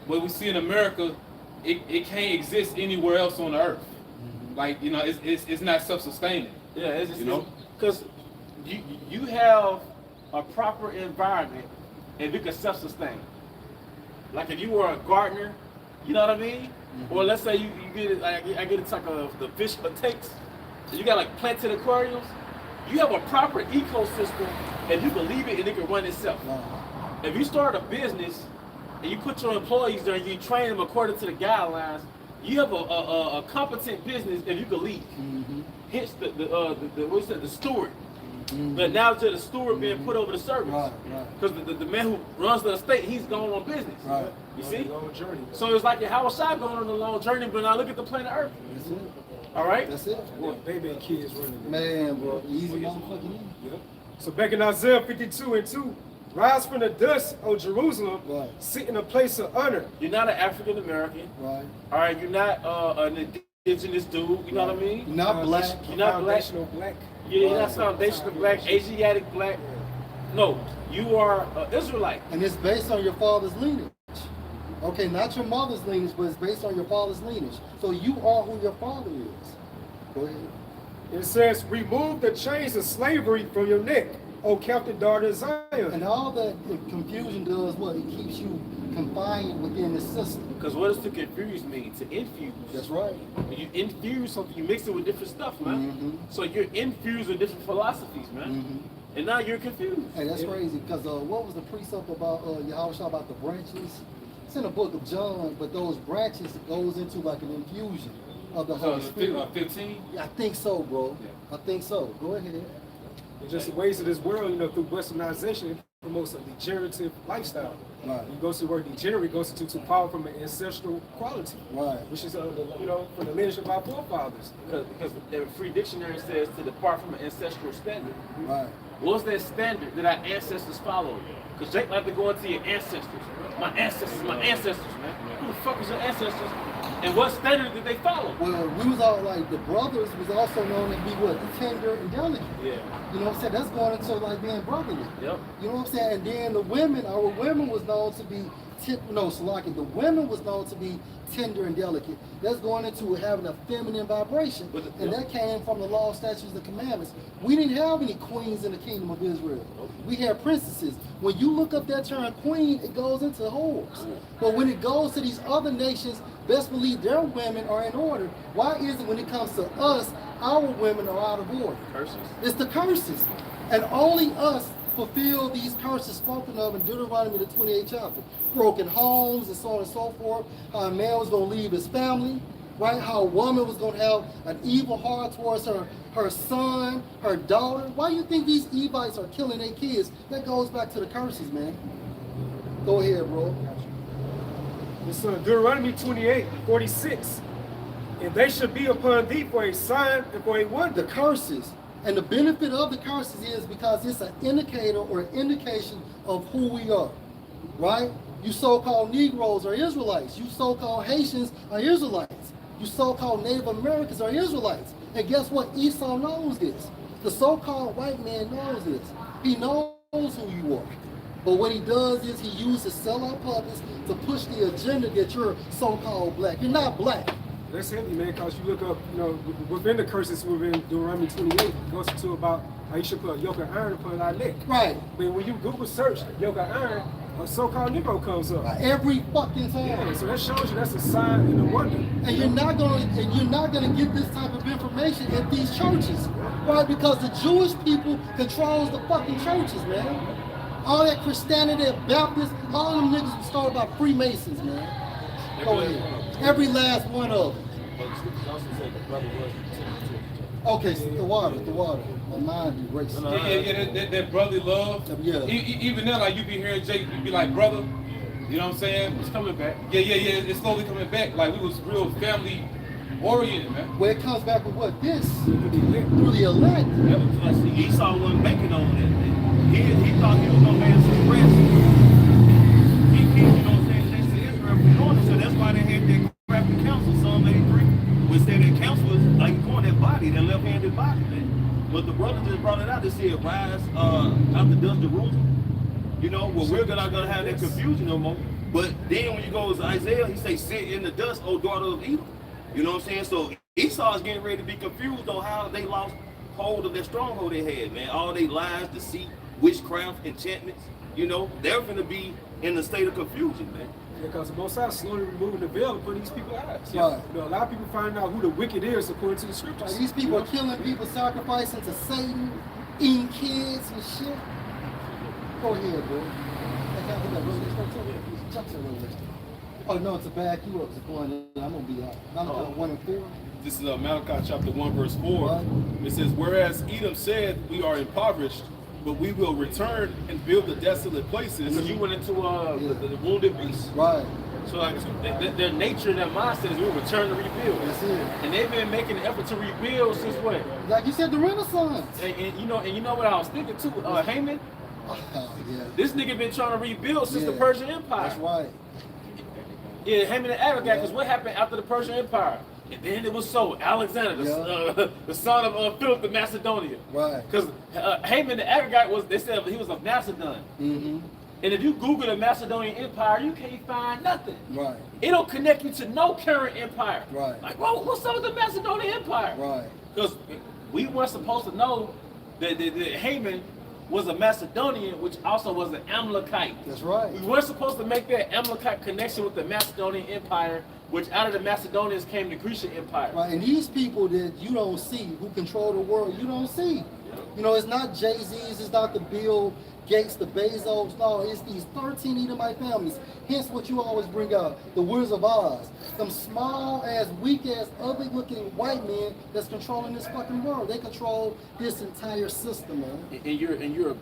What we see in America, it can't exist anywhere else on the earth. Like, you know, it's not self-sustaining. Yeah, it's just, You know? because you have a proper environment and you can self-sustain. Like if you were a gardener, you know what I mean? Or let's say you get it, like I get it like the fish or tanks. You got like planted aquariums. you have a proper ecosystem, and you believe it, and it can run itself. Right. If you start a business and you put your employees there and you train them according to the guidelines, you have a competent business if you can lead. Mm-hmm. Hence the steward. But now to the steward being put over the servants. Right, right. Because the man who runs the estate, he's gone on business. Right. You see? Long journey. So it's like how Shai going on a long journey, but now look at the planet Earth. That's it. All right? That's it. Boy, baby and kids running it. Man, bro, easy motherfucking easy. Yep. So back in Isaiah 52:2, rise from the dust, O Jerusalem, Right. sit in a place of honor. You're not an African American. Right. All right? You're not an indigenous dude. You know what I mean? You're not black. You're not black. Foundational black. You're not foundational black, Asiatic black. No, you are an Israelite. And it's based on your father's lineage. Okay, not your mother's lineage, but it's based on your father's lineage. So you are who your father is. Go ahead. It says, remove the chains of slavery from your neck, O captive daughter of Zion. And all that confusion does what? It keeps you confined within the system. Because what does to confuse mean? To infuse. That's right. You infuse something, you mix it with different stuff, man. Mhm. So you're infused with different philosophies, man. Mhm. And now you're confused. Hey, that's crazy. Because what was the precept about Yahushua about the branches? It's in the book of John, but those branches goes into like an infusion of the Holy Spirit. 15. I think so, bro. Yeah. I think so. Go ahead. It's just the ways of this world, through westernization, it promotes a degenerative lifestyle. Right. You go to the word degenerate, goes to power from an ancestral quality, Right. which is, from the lineage of our forefathers. Because the free dictionary says to depart from an ancestral standard. Right. What's that standard that our ancestors followed? Because Jake like to go into your ancestors. My ancestors, man. Who the fuck is your ancestors? And what standard did they follow? Well, we was all like the brothers was also known to be what? Tender and delicate. Yeah. You know what I'm saying? That's going into like being brotherly. Yep. You know what I'm saying? And then the women, our women was known to be Salaki. The women was known to be tender and delicate. That's going into having a feminine vibration. And that came from the law, statutes, and commandments. We didn't have any queens in the kingdom of Israel. We had princesses. When you look up that term queen, it goes into whores. But when it goes to these other nations, best believe their women are in order. Why is it when it comes to us, our women are out of order? Curses. It's the curses. And only us fulfill these curses spoken of in Deuteronomy the 28th chapter. Broken homes and so on and so forth. How a man was going to leave his family, right? How a woman was going to have an evil heart towards her son, her daughter. Why do you think these Evites are killing their kids? That goes back to the curses, man. Go ahead, bro. It's Deuteronomy 28:46. And they should be upon thee for a sign and for a wonder. The curses. And the benefit of the curses is because it's an indicator or an indication of who we are, right? You so-called Negroes are Israelites. You so-called Haitians are Israelites. You so-called Native Americans are Israelites. And guess what? Esau knows this. The so-called white man knows this. He knows who you are. But what he does is he uses sellout puppets to push the agenda that you're so-called black. You're not black. That's heavy, man, because you look up, within the curses within Deuteronomy 28, it goes into about how you should put a yoke of iron upon our neck. Right. But when you Google search yoke of iron, a so-called Negro comes up. Every fucking time. Yeah, so that shows you that's a sign and a wonder. And you're not gonna get this type of information at these churches, right? Because the Jewish people controls the fucking churches, man. All that Christianity, Baptists, all them niggas was started by Freemasons, man. Go ahead. Every last one of them. Okay, so the water. My mind erased. Yeah, that brotherly love. Yeah. Even now, like you be hearing Jake, you be like, brother, you know what I'm saying? It's coming back. Yeah, it's slowly coming back. Like we was real family oriented, man. Where it comes back with what? This. Through the elect. Like, see, Esau wasn't banking on it. He thought he was gonna have some rest. He you know what I'm saying, next to Israel for doing it. So that's why they had that crappy council, Psalm 83, which said that council is like going that body, that left-handed body, man. But the brother just brought it out. They said, rise out the dust Jerusalem. You know, well, we're not gonna have that confusion no more. But then when you go to Isaiah, he say, sit in the dust, O daughter of Edom. You know what I'm saying? So Esau is getting ready to be confused on how they lost hold of that stronghold they had, man. All they lies, deceit, witchcraft, enchantments, you know, they're going to be in a state of confusion, man. Because the Most High slowly removing the veil to put these people out. Right. A lot of people find out who the wicked is according to the scriptures. Like, these people are killing people, sacrificing to Satan. eating kids and shit. Go ahead, bro. I can't do that. Revelation 13. Jump to Revelation. Oh no, to back you up, Zaquan. I'm gonna be out. Malachi 1 and 4. This is Malachi chapter 1, verse 4. Right. It says, whereas Edom said, we are impoverished, but we will return and build the desolate places. Because you went into the wounded beast. Right. So like their nature, their mindset is we return to rebuild. That's it. And they've been making an effort to rebuild since what? Like you said, the Renaissance. And you know what I was thinking too? Haman. Oh, yeah. This nigga been trying to rebuild since the Yeah. Persian Empire. That's right. Yeah, Haman and Agagite. Because what happened after the Persian Empire? And then it was so Alexander, the son of Philip the Macedonian. Right. Because Haman the Agagite they said he was of Macedon. Mm-hmm. And if you Google the Macedonian Empire, you can't find nothing. Right. It don't connect you to no current empire. Right. Like, well, what's up with the Macedonian Empire? Right. Because we weren't supposed to know that Haman was a Macedonian, which also was an Amalekite. That's right. We weren't supposed to make that Amalekite connection with the Macedonian Empire, which out of the Macedonians came the Grecian Empire. Right. And these people that you don't see, who control the world, you don't see. You know, it's not Jay-Z's, it's not the Bill Gates, the Bezos, no, it's these 13 Edomite families. Hence what you always bring out, the Wizards of Oz. Them small ass, weak ass, ugly looking white men that's controlling this fucking world. They control this entire system, man. And you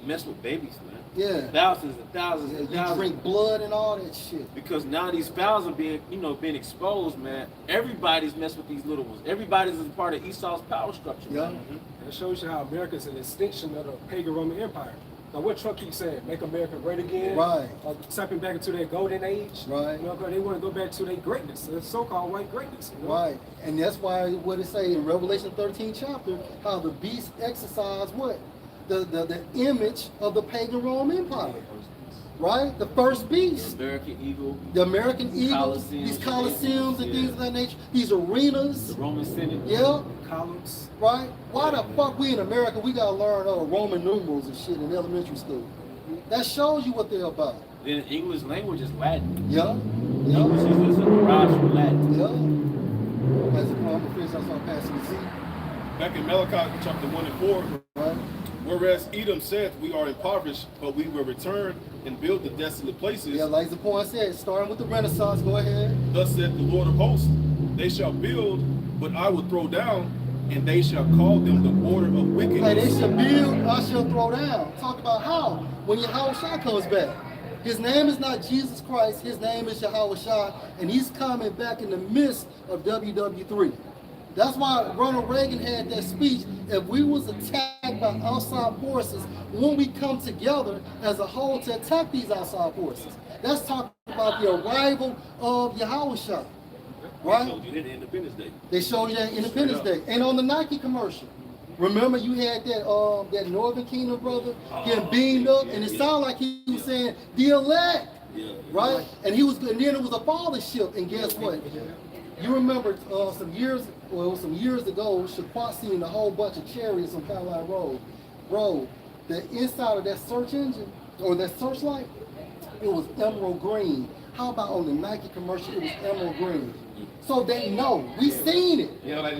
mess with babies, man. Yeah. Thousands and thousands and You thousands. drink blood and all that shit. Because now these fouls are being exposed, man. Everybody's messed with these little ones. Everybody's a part of Esau's power structure. Yeah. Man. And it shows you how America's an extension of the pagan Roman Empire. Now, what Trump keeps saying, make America great again. Right. Tapping back into their golden age. Right. You know, 'cause they want to go back to their greatness, their so-called white greatness. You know? Right. And that's why what it say in Revelation 13 chapter, how the beast exercised what? The image of the pagan Roman Empire. Right? The first beast. The American Eagle, The American Eagles, Colosseums, these Colosseums and yeah. things of that nature, these arenas. the Roman Senate. Yeah. Columns. Right? Why the fuck we in America, we gotta learn Roman numerals and shit in elementary school? That shows you what they're about. Then English language is Latin. Yeah. English Yeah. is a derived from Latin. Yeah. As a I'm gonna finish, that's why I'm passing the seat. Back in Malachi chapter 1 and 4, Right? whereas Edom said, we are impoverished, but we will return and build the desolate places. Yeah, like the point said, starting with the Renaissance, go ahead. Thus said the Lord of hosts, they shall build, but I will throw down, and they shall call them the border of Hey, they wickedness. shall build, I shall throw down. Talk about how? When Yahweh Shah comes back. His name is not Jesus Christ, his name is Yahweh Shah, and he's coming back in the midst of WW3. That's why Ronald Reagan had that speech. If we was attacked by outside forces, when we come together as a whole to attack these outside forces. That's talking about the arrival of Yahweh Shah. Right? So you did the Independence Day. They showed you that Independence Day. And on the Nike commercial, remember you had that Northern Kingdom brother getting beamed up, and it sounded like he was saying, the elect, Yeah. right? And then it was a fathership, and guess what? You remember some years ago, Shaquat seen a whole bunch of chariots on Caroline Road. Bro, the inside of that search engine, or that searchlight, it was emerald green. How about on the Nike commercial, it was emerald green? So they know. We seen it. Yeah, like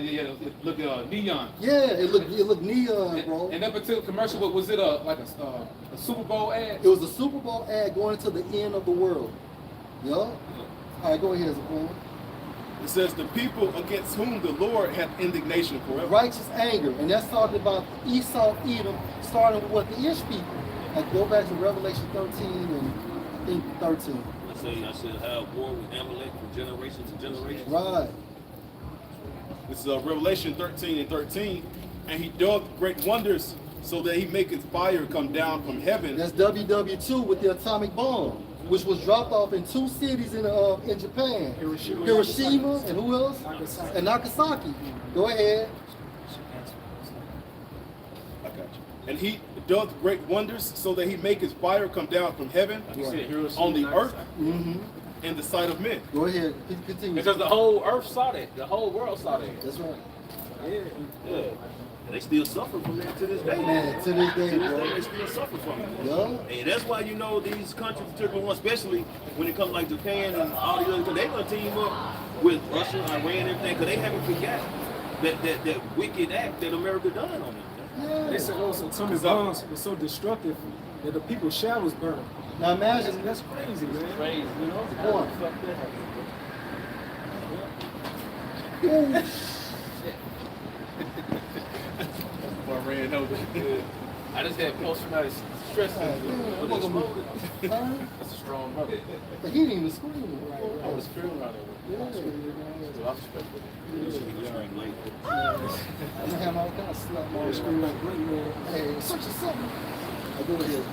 look at neon. Yeah, it looked neon, bro. And that particular commercial, was it like a Super Bowl ad? It was a Super Bowl ad going to the end of the world. Yeah. All right, go ahead, Zaquan. It says, the people against whom the Lord hath indignation forever. Righteous anger, and that's talking about Esau, Edom, starting with what the Ish people. Like go back to Revelation 13 and I think 13. I said have war with Amalek from generation to generation. Right. This is Revelation 13 and 13. And he doth great wonders, so that he maketh fire come down from heaven. That's WW2 with the atomic bomb, which was dropped off in 2 cities in Japan. Hiroshima and who else? Nagasaki. And Nagasaki. Go ahead. I got you. And he doth great wonders, so that he maketh fire come down from heaven You said Hiroshima, on the earth Nagasaki. Mm-hmm. in the sight of men. Go ahead. Continue. Because the whole earth saw that. The whole world saw that. That's right. Yeah. And they still suffer from that to this day. Man, to this day, To this bro. day, they still suffer from it. Yeah. And that's why you know these countries, particularly one, especially when it comes like Japan and all the others, because they're gonna team up with Russia, Iran, and everything, because they haven't forgot that wicked act that America done on them. Man. They said those atomic bombs were so destructive that the people's showers burned. Now imagine That's crazy, man. Crazy. You know? Boy. Fuck that. Boy ran over. I just had post-traumatic stress. Huh? That's a strong brother. But he didn't even scream. I was feeling around Yeah. it. So I respect it. I'm gonna have my kind of slap They on scream like great man. Hey, such a something. I go ahead.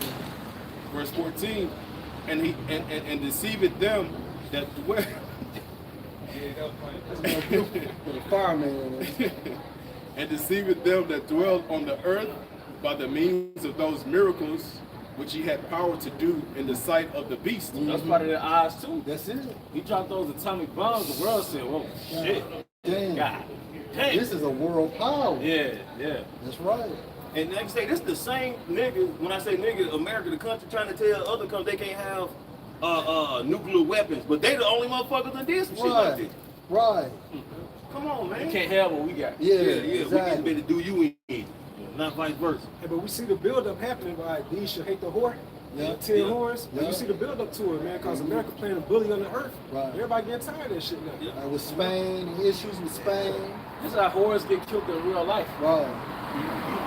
Verse 14, and deceiveth them that dwell. For the fireman. And deceiveth them that dwell on the earth by the means of those miracles which he had power to do in the sight of the beast. That's part of their eyes too. That's it. He dropped those atomic bombs. The world said, "Whoa, shit, Damn. God, damn." This is a world power. Yeah, yeah. That's right. And like I say, this is the same nigga, when I say nigga, America, the country trying to tell other countries they can't have nuclear weapons, but they the only motherfuckers that did some shit like this. Right. Come on, man. You can't have what we got. Yeah, Yeah, exactly. we can better do you in, not vice versa. Hey, but we see the buildup happening by these should hate the whore. Yeah. 10 horns. Yeah. You see the buildup to it, man, because America playing a bully on the earth. Right. Everybody getting tired of that shit now. Yeah. With Spain, the issues with Spain. This is how whores get killed in real life. Right.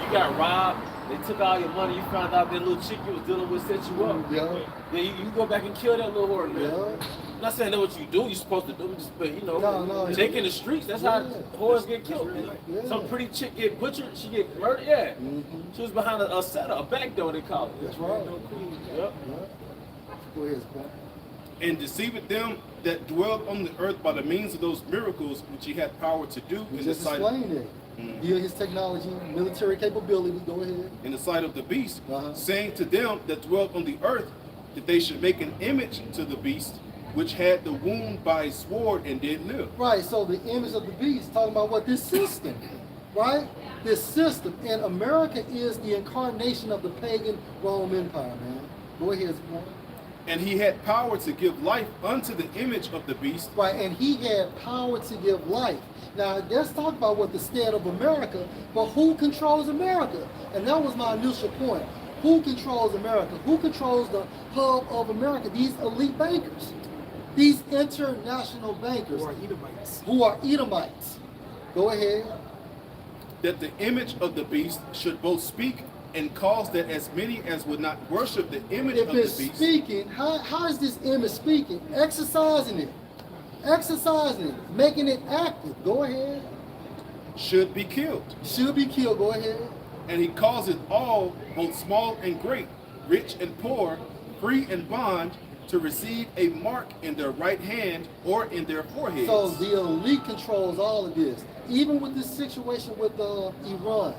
You got robbed. They took all your money. You found out that little chick you was dealing with set you up. Yeah. Then you go back and kill that little whore, man. Yeah. I'm not saying that's what you do. You're supposed to do. Just, but you know, No, taking the streets. That's how Yeah. whores get killed. Yeah. Some pretty chick get butchered. She get murdered. Yeah. Mhm. She was behind a setup, a back door. They call it. That's right. Yep. Yeah. Go ahead, Spence. And deceiveth them that dwell on the earth by the means of those miracles which he had power to do We in the just sight explained it. Yeah, his technology, military capability. Go ahead. in the sight of the beast, Uh-huh. saying to them that dwelt on the earth that they should make an image to the beast which had the wound by a sword and did live. Right, so the image of the beast, talking about what this system, right? This system. And America is the incarnation of the pagan Roman Empire, man. Go ahead, Spence. And he had power to give life unto the image of the beast, Right, and he had power to give life. Now, let's talk about what the state of America, but who controls America? And that was my initial point. Who controls America? Who controls the hub of America? These elite bankers, these international bankers Who are Edomites. who are Edomites. Go ahead. that the image of the beast should both speak and cause that as many as would not worship the image If of the it's beast speaking, how is this image speaking? Exercising it. Exercising it. Making it active. Go ahead. should be killed. Should be killed. Go ahead. And he causeth all, both small and great, rich and poor, free and bond, to receive a mark in their right hand or in their foreheads. So the elite controls all of this. Even with this situation with Iran,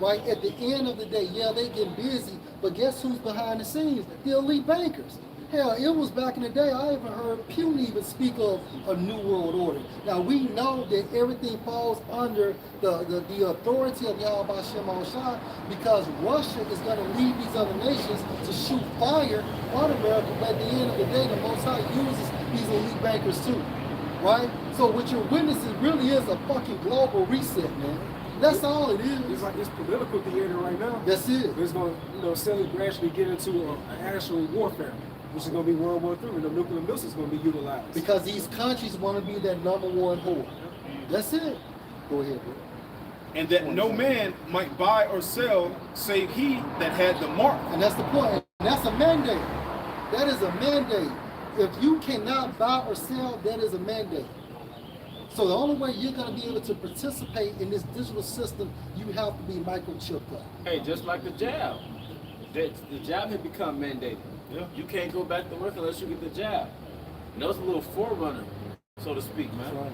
right? At the end of the day, yeah, they get busy, but guess who's behind the scenes? The elite bankers. Hell, it was back in the day, I even heard Putin even speak of a new world order. Now, we know that everything falls under the authority of Yahweh Hashem Shai because Russia is going to lead these other nations to shoot fire on America, but at the end of the day, the Most High uses these elite bankers too, right? So what you're witnessing really is a fucking global reset, man. That's all it It's is. like it's political theater right now. That's it. It's going to, slowly gradually get into an actual warfare, which is going to be World War III, and the nuclear missiles is going to be utilized. Because these countries want to be that #1 whore. That's it. Go ahead, bro. and that no man might buy or sell save he that had the mark. And that's the point. And that's a mandate. That is a mandate. If you cannot buy or sell, that is a mandate. So the only way you're going to be able to participate in this digital system, you have to be microchipped up. Hey, just like the jab. The jab had become mandated. Yeah. You can't go back to work unless you get the jab. And that was a little forerunner, so to speak, man. That's right.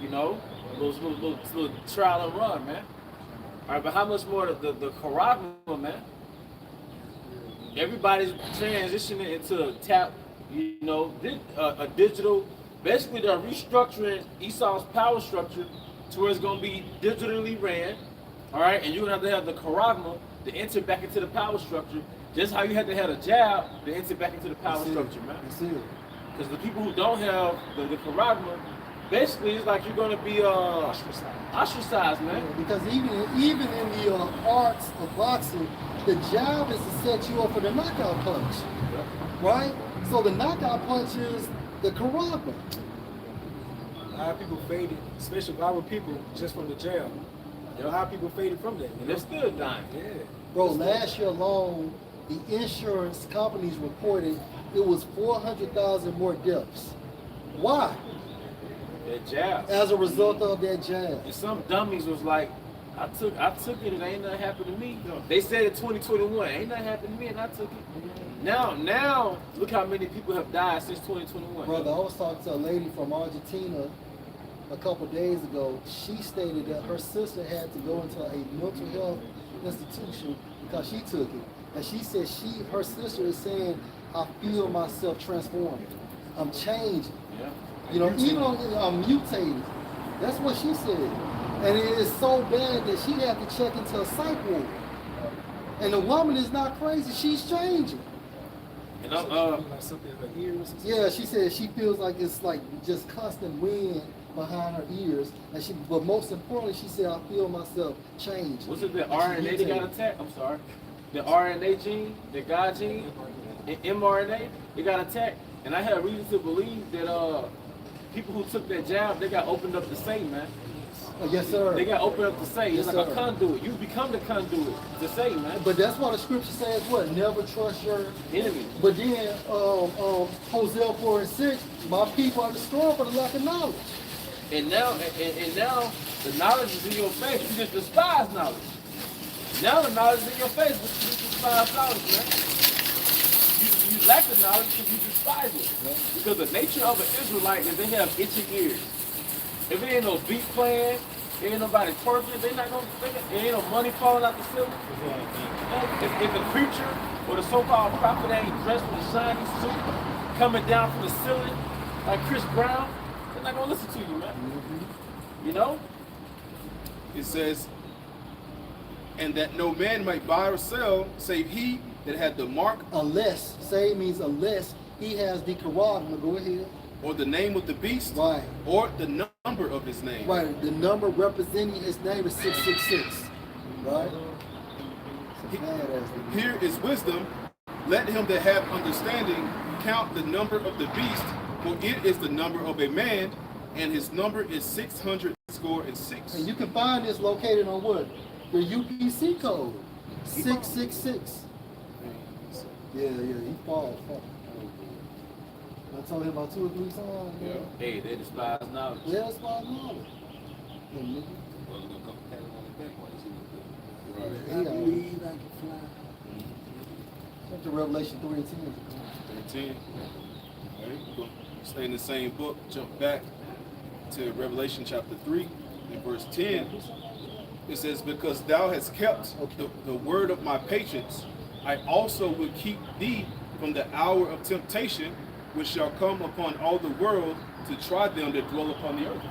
You know, little trial and run, man. All right, but how much more the Charagma, man? Everybody's transitioning into a digital. Basically, they're restructuring Esau's power structure to where it's going to be digitally ran. All right, and you're going to have the Charagma to enter back into the power structure. Just how you had to have a jab to enter back into the power That's it. structure, man. That's it. Because the people who don't have the Charagma, basically it's like you're gonna be ostracized, man. Because even in the arts of boxing, the jab is to set you up for the knockout punch, right? So the knockout punch is the karate. A lot of people faded, especially our people, just from the jab. A lot of people faded from that. And they're still dying. Yeah. Bro, last year alone, the insurance companies reported it was 400,000 more deaths. Why? That jab. As a result of that jab. And some dummies was like, I took it and ain't nothing happened to me. They said in 2021, ain't nothing happened to me, and I took it. Now, look how many people have died since 2021. Brother, I was talking to a lady from Argentina a couple days ago. She stated that her sister had to go into a mental health institution because she took it. And she said her sister is saying, I feel myself transformed. I'm changing. Yeah. You know, even though I'm mutated. That's what she said. And it is so bad that she had to check into a psych ward. And the woman is not crazy, she's changing. And Like something in her ears or something. Yeah, she said she feels like it's like just constant wind behind her ears. And but most importantly, she said, I feel myself change. was it the RNA that got attacked? I'm sorry. The RNA gene, the God gene, and mRNA, they got attacked. And I had reason to believe that people who took that jab, they got opened up to Satan, man. Yes, sir. They got opened up to Satan. It's Yes, like sir. a conduit. You become the conduit to Satan, man. But that's why the scripture says what? Never trust your Enemy. But then Hosea 4:6, my people are destroyed for the lack of knowledge. And now the knowledge is in your face. You just despise knowledge. Now the knowledge is in your face, but you just despise knowledge, man. You lack the knowledge because you despise it. Because the nature of an Israelite is they have itching ears. If there ain't no beat playing, there ain't nobody twerking, they not gonna think it. There ain't no money falling out the ceiling. If the preacher or the so-called prophet ain't dressed with a shiny suit coming down from the ceiling like Chris Brown, they're not gonna listen to you, man. You know? It says, and that no man might buy or sell, save he that had the mark Unless, say means unless he has the karagma. Go ahead. or the name of the beast, Right. or the number of his name. Right. The number representing his name is 666. Right? It's a badass. Here is wisdom. Let him that have understanding count the number of the beast, for it is the number of a man, and his number is 666. And you can find this located on what? The UPC code. 666. Yeah, he falls. I told him about 2 or 3 times. Yeah. Hey, they despise knowledge. Yeah, that's why I know it. Yeah, nigga. Right. I believe I can fly. Up to Revelation 3 and 10. 13. All right, we're gonna stay in the same book. Jump back to Revelation chapter 3 and verse 10. It says, because thou hast kept the word of my patience, I also will keep thee from the hour of temptation, which shall come upon all the world to try them that dwell upon the earth.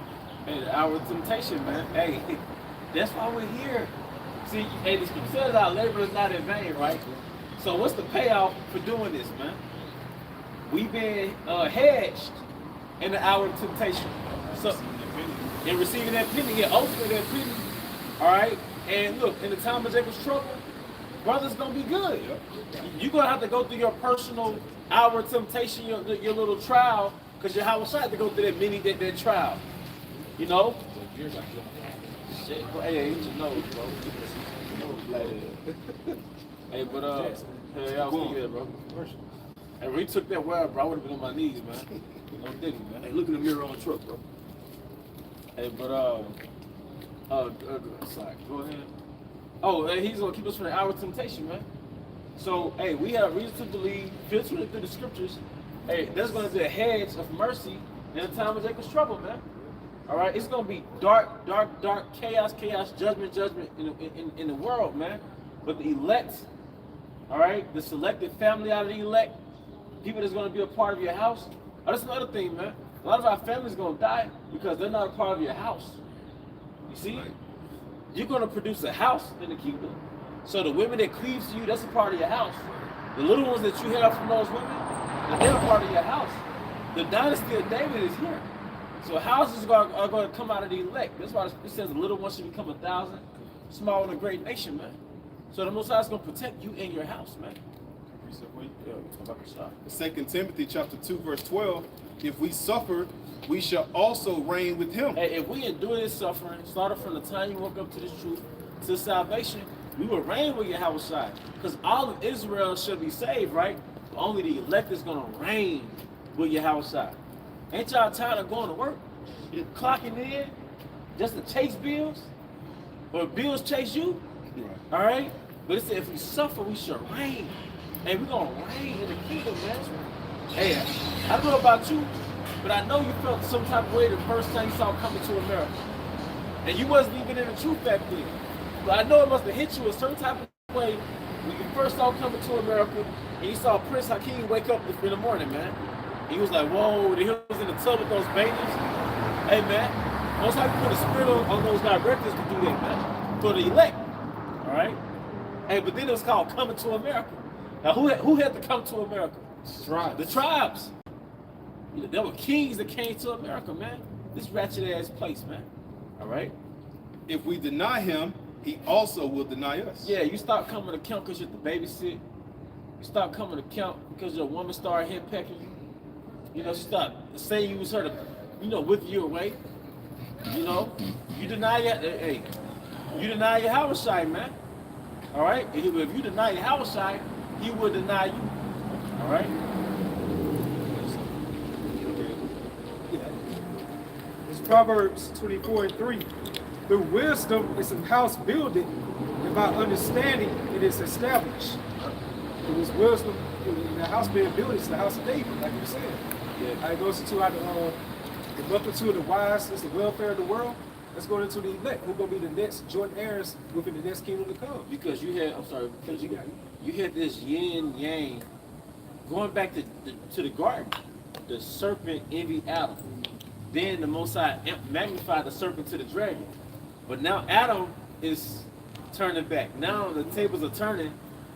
Hey, our temptation, man. Hey, that's why we're here. See, hey, the scripture says our labor is not in vain, right? So what's the payoff for doing this, man? We've been hedged in the hour of temptation. So, in receiving that penny, get ultimately that penny, all right? And look, in the time of Jacob's trouble, brother's gonna be good. You're gonna have to go through your personal hour of temptation, your little trial, because your house had to go through that trial. You know? Shit, hey, you should know, bro. Hey, but hey, I was here, bro. Hey, when he took that word, bro, I would have been on my knees, man. No diddy, man. Hey, look in the mirror on the truck, bro. Hey, but sorry, go ahead. Oh, hey, he's gonna keep us from the hour of temptation, man. So, hey, we have reason to believe, filtering through the scriptures, hey, there's gonna be a hedge of mercy in the time of Jacob's trouble, man. All right, it's gonna be dark, chaos, judgment in the world, man. But the elect, all right, the selected family out of the elect, people that's gonna be a part of your house. Oh, that's another thing, man. A lot of our families gonna die because they're not a part of your house. You see, you're gonna produce a house in the kingdom. So the women that cleave to you, that's a part of your house. The little ones that you have from those women, they're a part of your house. The dynasty of David is here. So houses are going to come out of the elect. That's why it says the little one should become 1,000, small and a great nation, man. So the Most High is going to protect you and your house, man. Yeah, 2 Timothy chapter 2, verse 12, if we suffer, we shall also reign with him. Hey, if we endure this suffering, started from the time you woke up to this truth, to salvation, we will reign with Yahweh. Because all of Israel shall be saved, right? But only the elect is going to reign with Yahweh. Ain't y'all tired of going to work? You're clocking in just to chase bills? Or bills chase you? Right. All right? But it said if we suffer, we shall reign. And we're going to reign in the kingdom, man. Hey, I don't know about you, but I know you felt some type of way the first time you saw Coming to America. And you wasn't even in the truth back then. But I know it must have hit you a certain type of way when you first saw Coming to America and you saw Prince Hakeem wake up in the morning, man. He was like, whoa, he was in the tub with those babies. Hey, man, most likely put a spirit on those directors to do that, man. For the elect, all right? Hey, but then it was called Coming to America. Now, who had to come to America? The tribes. You know, there were kings that came to America, man. This ratchet-ass place, man. All right? If we deny him, he also will deny us. Yeah, you stop coming to camp because you have to babysit. You stop coming to camp because your woman started henpecking you. You know, she started saying you was her to, you know, whip you away. You know, you deny your Hawashai, man. All right? If you deny your Hawashai, he will deny you. All right? It's Proverbs 24:3. The wisdom is in house building, and by understanding it is established. It was wisdom in the house being built. It's the house of David, like you said. Yeah. It goes into the multitude of the wise is the welfare of the world. Let's go into the elect. Who's gonna be the next joint heirs within the next kingdom to come? Because you had, because you had this yin yang going back to the garden. The serpent envied Adam. Then the Most High magnified the serpent to the dragon. But now Adam is turning back. Now the tables are turning,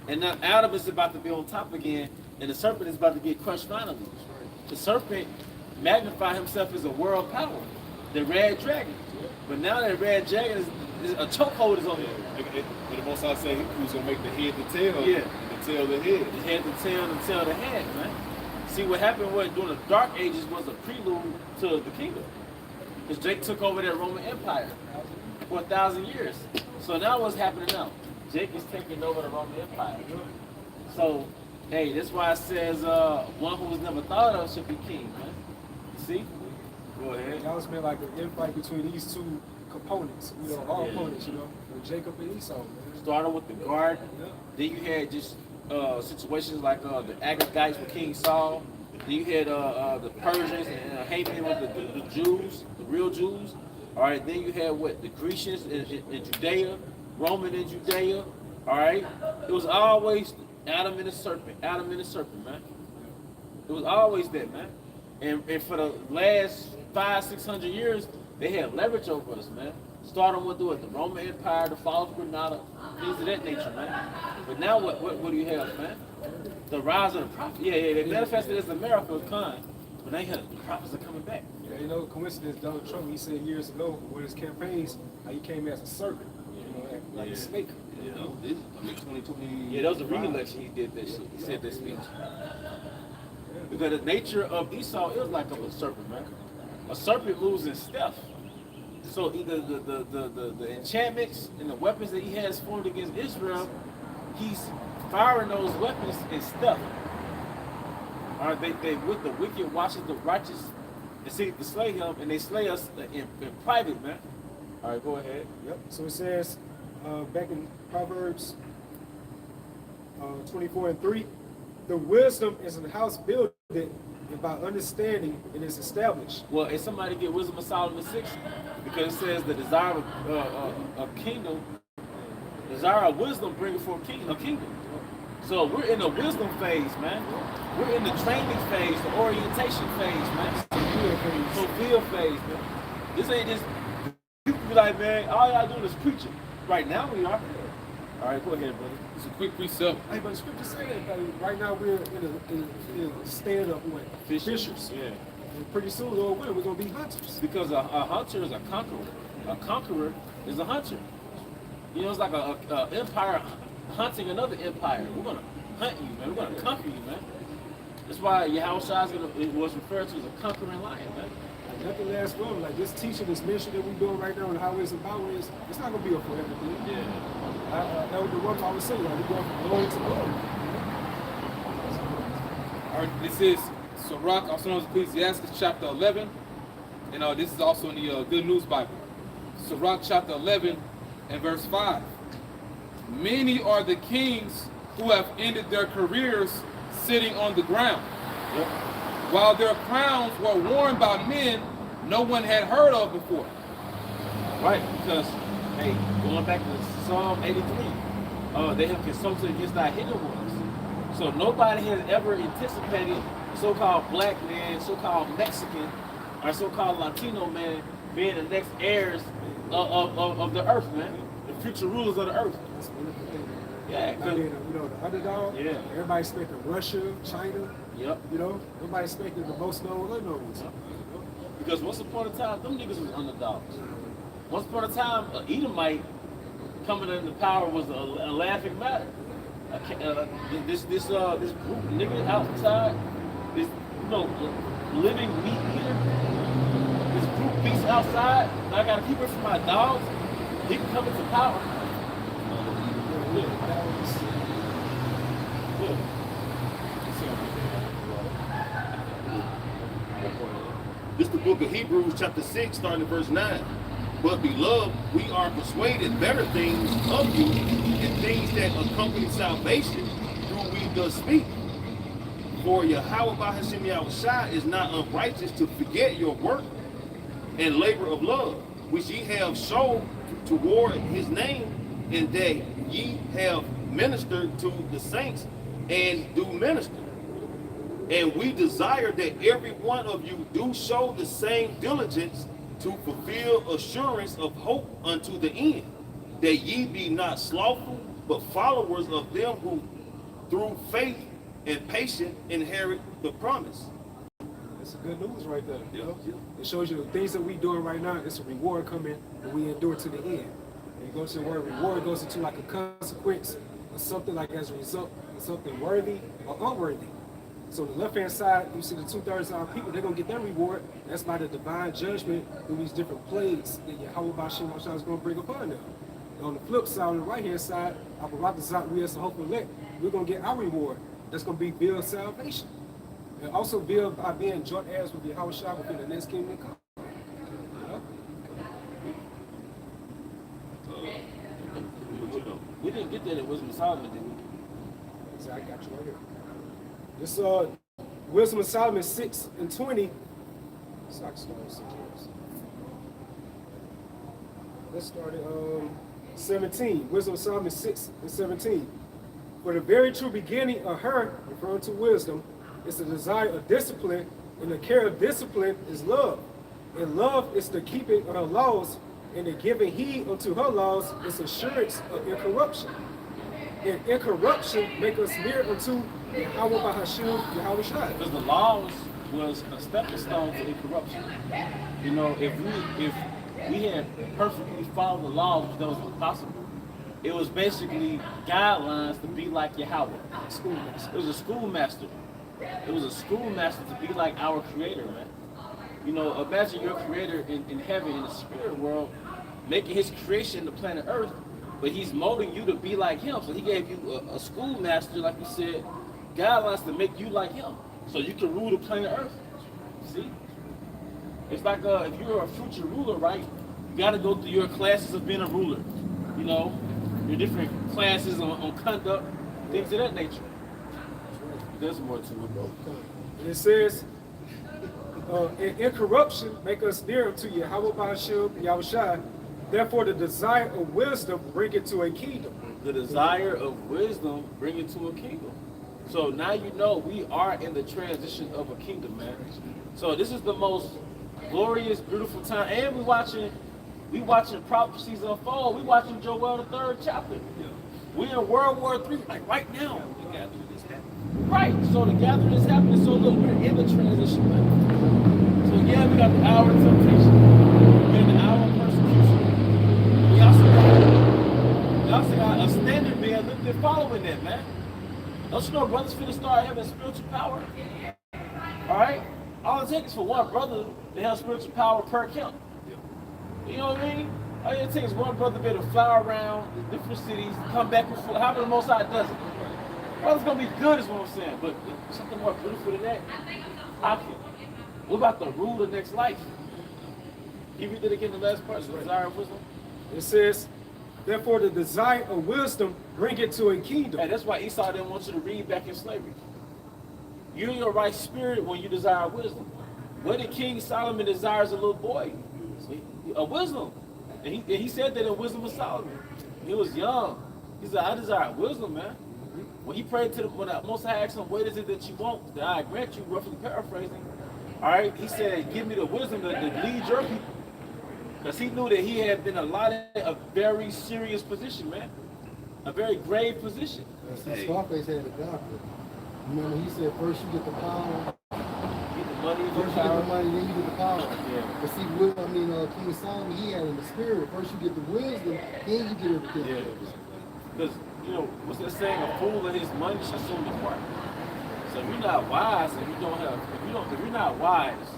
and now Adam is about to be on top again, and the serpent is about to get crushed finally. The serpent magnified himself as a world power, the red dragon. But now that red dragon is a chokehold is on him. And the Most High say who's gonna make the head the tail, Yeah. and the tail the head. The head the tail, and the tail the head, man. See, what happened during the Dark Ages was a prelude to the kingdom. Because Jake took over that Roman Empire for 1,000 years. So now what's happening now? Jake is taking over the Roman Empire. So, hey, that's why it says one who was never thought of should be king, man. See? Go ahead. That was been like an infight between these two components, all opponents, with Jacob and Esau. Man. Started with the garden. Then you had just situations like the Agagites with King Saul. Then you had the Persians and Haman with the Jews, the real Jews. All right. Then you had what, the Grecians in Judea, Roman in Judea. All right. It was always Adam and the serpent, man. It was always that, man. And for the last 500-600 years, they had leverage over us, man. Starting with the Roman Empire, the fall of Granada, things of that nature, man. But now what do you have, man? The rise of the prophets. Yeah, they manifested as America with Khan. But now the prophets are coming back. Yeah, coincidence, Donald Trump, he said years ago, with his campaigns, how he came as a serpent, like a snake. Yeah, 2020. Yeah, that was a re-election he did that shit. He said that speech. Because the nature of Esau is like of a serpent, man. A serpent moves in stealth. So either the enchantments and the weapons that he has formed against Israel, he's firing those weapons in stealth. All right, they with the wicked watches the righteous and seek to slay him, and they slay us in private, man. All right, go ahead. Yep. So it says back in Proverbs 24:3, the wisdom is in the house building, and by understanding it is established. Well, if somebody get Wisdom of Solomon 6, because it says the desire of kingdom, desire of wisdom bringing forth a kingdom. So we're in the wisdom phase, man. We're in the training phase, the orientation phase, man. Fulfill phase, man. This ain't just, people be like, man, all y'all doing is preaching. Right now we are. All right, go ahead, brother. It's a quick precept. Hey, but the scripture says that right now we're in a stand of what? Fishers. Yeah. And pretty soon, Lord willing, we're gonna be hunters. Because a hunter is a conqueror. A conqueror is a hunter. You know, it's like a empire hunting another empire. We're gonna hunt you, man. We're gonna conquer you, man. That's why Yahushua was referred to as a conquering lion, man. Like nothing lasts forever. Like this teaching, this mission that we're doing right now on the highways and byways, it's not gonna be a forever thing. Yeah. That was the one I was saying. Like we're going from glory to glory. All right, this is Sirach, also known as Ecclesiastes, chapter 11. And this is also in the Good News Bible. Sirach, chapter 11, and verse 5. Many are the kings who have ended their careers sitting on the ground. Yep. While their crowns were worn by men no one had heard of before. Right, because, hey, going back to Psalm 83, they have consulted against our hidden ones. So nobody has ever anticipated so-called black man, so-called Mexican, or so-called Latino man being the next heirs of the earth, man. The future rulers of the earth. Yeah, And then, the underdog. Yeah. Everybody expecting Russia, China. Yep. Nobody expecting the most known unknowns. Because once upon a time, them niggas was underdogs. Once upon a time, Edomite coming into power was a laughing matter. This group of niggas outside, this living meat eater, this group beast outside, and I gotta keep it from my dogs. He can come into power. This is the book of Hebrews, chapter 6, starting at verse 9. But beloved, we are persuaded better things of you and things that accompany salvation through we does speak. For Yahweh Bahashim Yahushua is not unrighteous to forget your work and labor of love, which ye have shown toward his name, and that ye have ministered to the saints and do minister. And we desire that every one of you do show the same diligence to fulfill assurance of hope unto the end, that ye be not slothful, but followers of them who through faith and patience inherit the promise. That's good news right there. Yeah. It shows you the things that we're doing right now, it's a reward coming, and we endure to the end. And you go to the word reward, it goes into like a consequence or something like as a result of something worthy or unworthy. So the left-hand side, you see the 2/3 of our people, they're going to get their reward. That's by the divine judgment through these different plagues that Yahweh Bashim Moshe is going to bring upon them. And on the flip side, on the right-hand side, we as a hopeful elect, we're going to get our reward. That's going to be build salvation. And also build by being joint heirs with Yahweh Shah within the next kingdom to come. We didn't get that in Wisdom of Solomon, did we? So I got you right here. This Wisdom of Solomon 6:20. So I can start with 6 years. Let's start at 17. Wisdom of Solomon 6:17. For the very true beginning of her, referring to wisdom, is the desire of discipline, and the care of discipline is love. And love is the keeping of her laws, and the giving heed unto her laws is assurance of incorruption. And incorruption make us near unto Yahweh Bahashim, Yahweh Shai. Because the laws was a stepping stone to incorruption. If we had perfectly followed the laws, which that was impossible, it was basically guidelines to be like Yahweh. Schoolmaster. It was a schoolmaster. It was a schoolmaster to be like our creator, man. Imagine your creator in heaven, in the spirit world, making his creation, the planet Earth, but he's molding you to be like him. So he gave you a schoolmaster, like you said, guidelines to make you like him, so you can rule the planet Earth. See? It's like if you're a future ruler, right? You got to go through your classes of being a ruler. Your different classes on conduct, things of that nature. There's more to it, bro. And it says, incorruption make us near to Yahweh Bahashim, Yahweh Shai. Therefore, the desire of wisdom bring it to a kingdom. The desire of wisdom bring it to a kingdom. So now we are in the transition of a kingdom, man. So this is the most glorious, beautiful time. And we watching prophecies unfold. We watching Joel the 3rd chapter. We in World War III, like right now. Right. So the gathering is happening. So look, we're in the transition, man. hour of temptation. We're in the hour of persecution. We also got a standard being lifted and following that, man. Don't you know brothers finna start having spiritual power? Alright? All it takes is for one brother to have spiritual power per count. You know what I mean? All it takes is one brother to be able to fly around different cities, come back and forth. However the Most High does it. Brother's gonna be good is what I'm saying. But something more beautiful than that, I can. What about the rule of next life? Can you read that again, the last part, the desire of wisdom? It says, therefore the desire of wisdom bring it to a kingdom. Hey, that's why Esau didn't want you to read back in slavery. You're in your right spirit when you desire wisdom. What did King Solomon desire as a little boy? A wisdom. And he said that in Wisdom of Solomon. He was young. He said, I desire wisdom, man. When he prayed to the Most High asked him, what is it that you want that I grant you, roughly paraphrasing. All right, he said, give me the wisdom to lead your people. Because he knew that he had been allotted a very serious position, man. A very grave position. See, Scarface had a doctor. Remember, he said, first you get the power. Get the money, First you get the money, then you get the power. Yeah. But see, King Solomon, he had in the spirit. First you get the wisdom, then you get everything. Yeah. Because, you know, what's that saying? A fool and his money shall soon depart. So if you're not wise and you don't have, if you're not wise,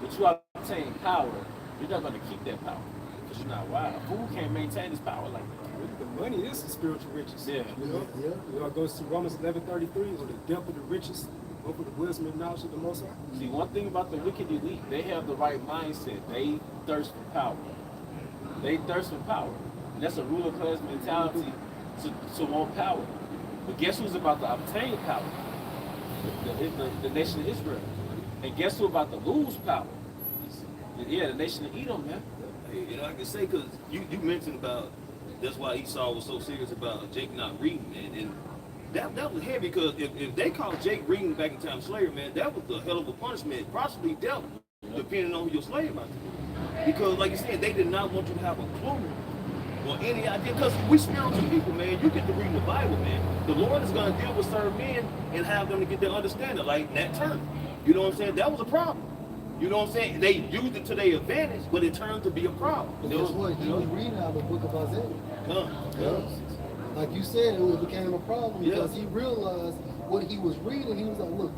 but you obtain power, you're not going to keep that power. Because you're not wise. A fool can't maintain his power like that. The money is the spiritual riches. Yeah. You know? Yeah. You know, it goes to Romans 11:33, or the depth of the riches, over the wisdom and knowledge of the Most High. See, one thing about the wicked elite, they have the right mindset. They thirst for power. They thirst for power. And that's a ruler class mentality to want power. But guess who's about to obtain power? The nation of Israel. And guess who's about to lose power? Yeah, the nation of Edom, man. You know, I can say, because you mentioned about, that's why Esau was so serious about Jake not reading, man. And that was heavy, because if they called Jake reading back in time of slavery, man, that was a hell of a punishment, possibly death, depending on who your slave master was. Because, like you said, they did not want you to have a clue or any idea, because we spiritual people, man. You get to read the Bible, man. The Lord is going to deal with certain men and have them to get their understanding, like Nat Turner. You know what I'm saying? That was a problem. You know what I'm saying? They used it to their advantage, but it turned to be a problem. But guess what? He was reading out of the book of Isaiah. Yeah. Like you said, it became a problem because Yeah. he realized what he was reading. He was like, look,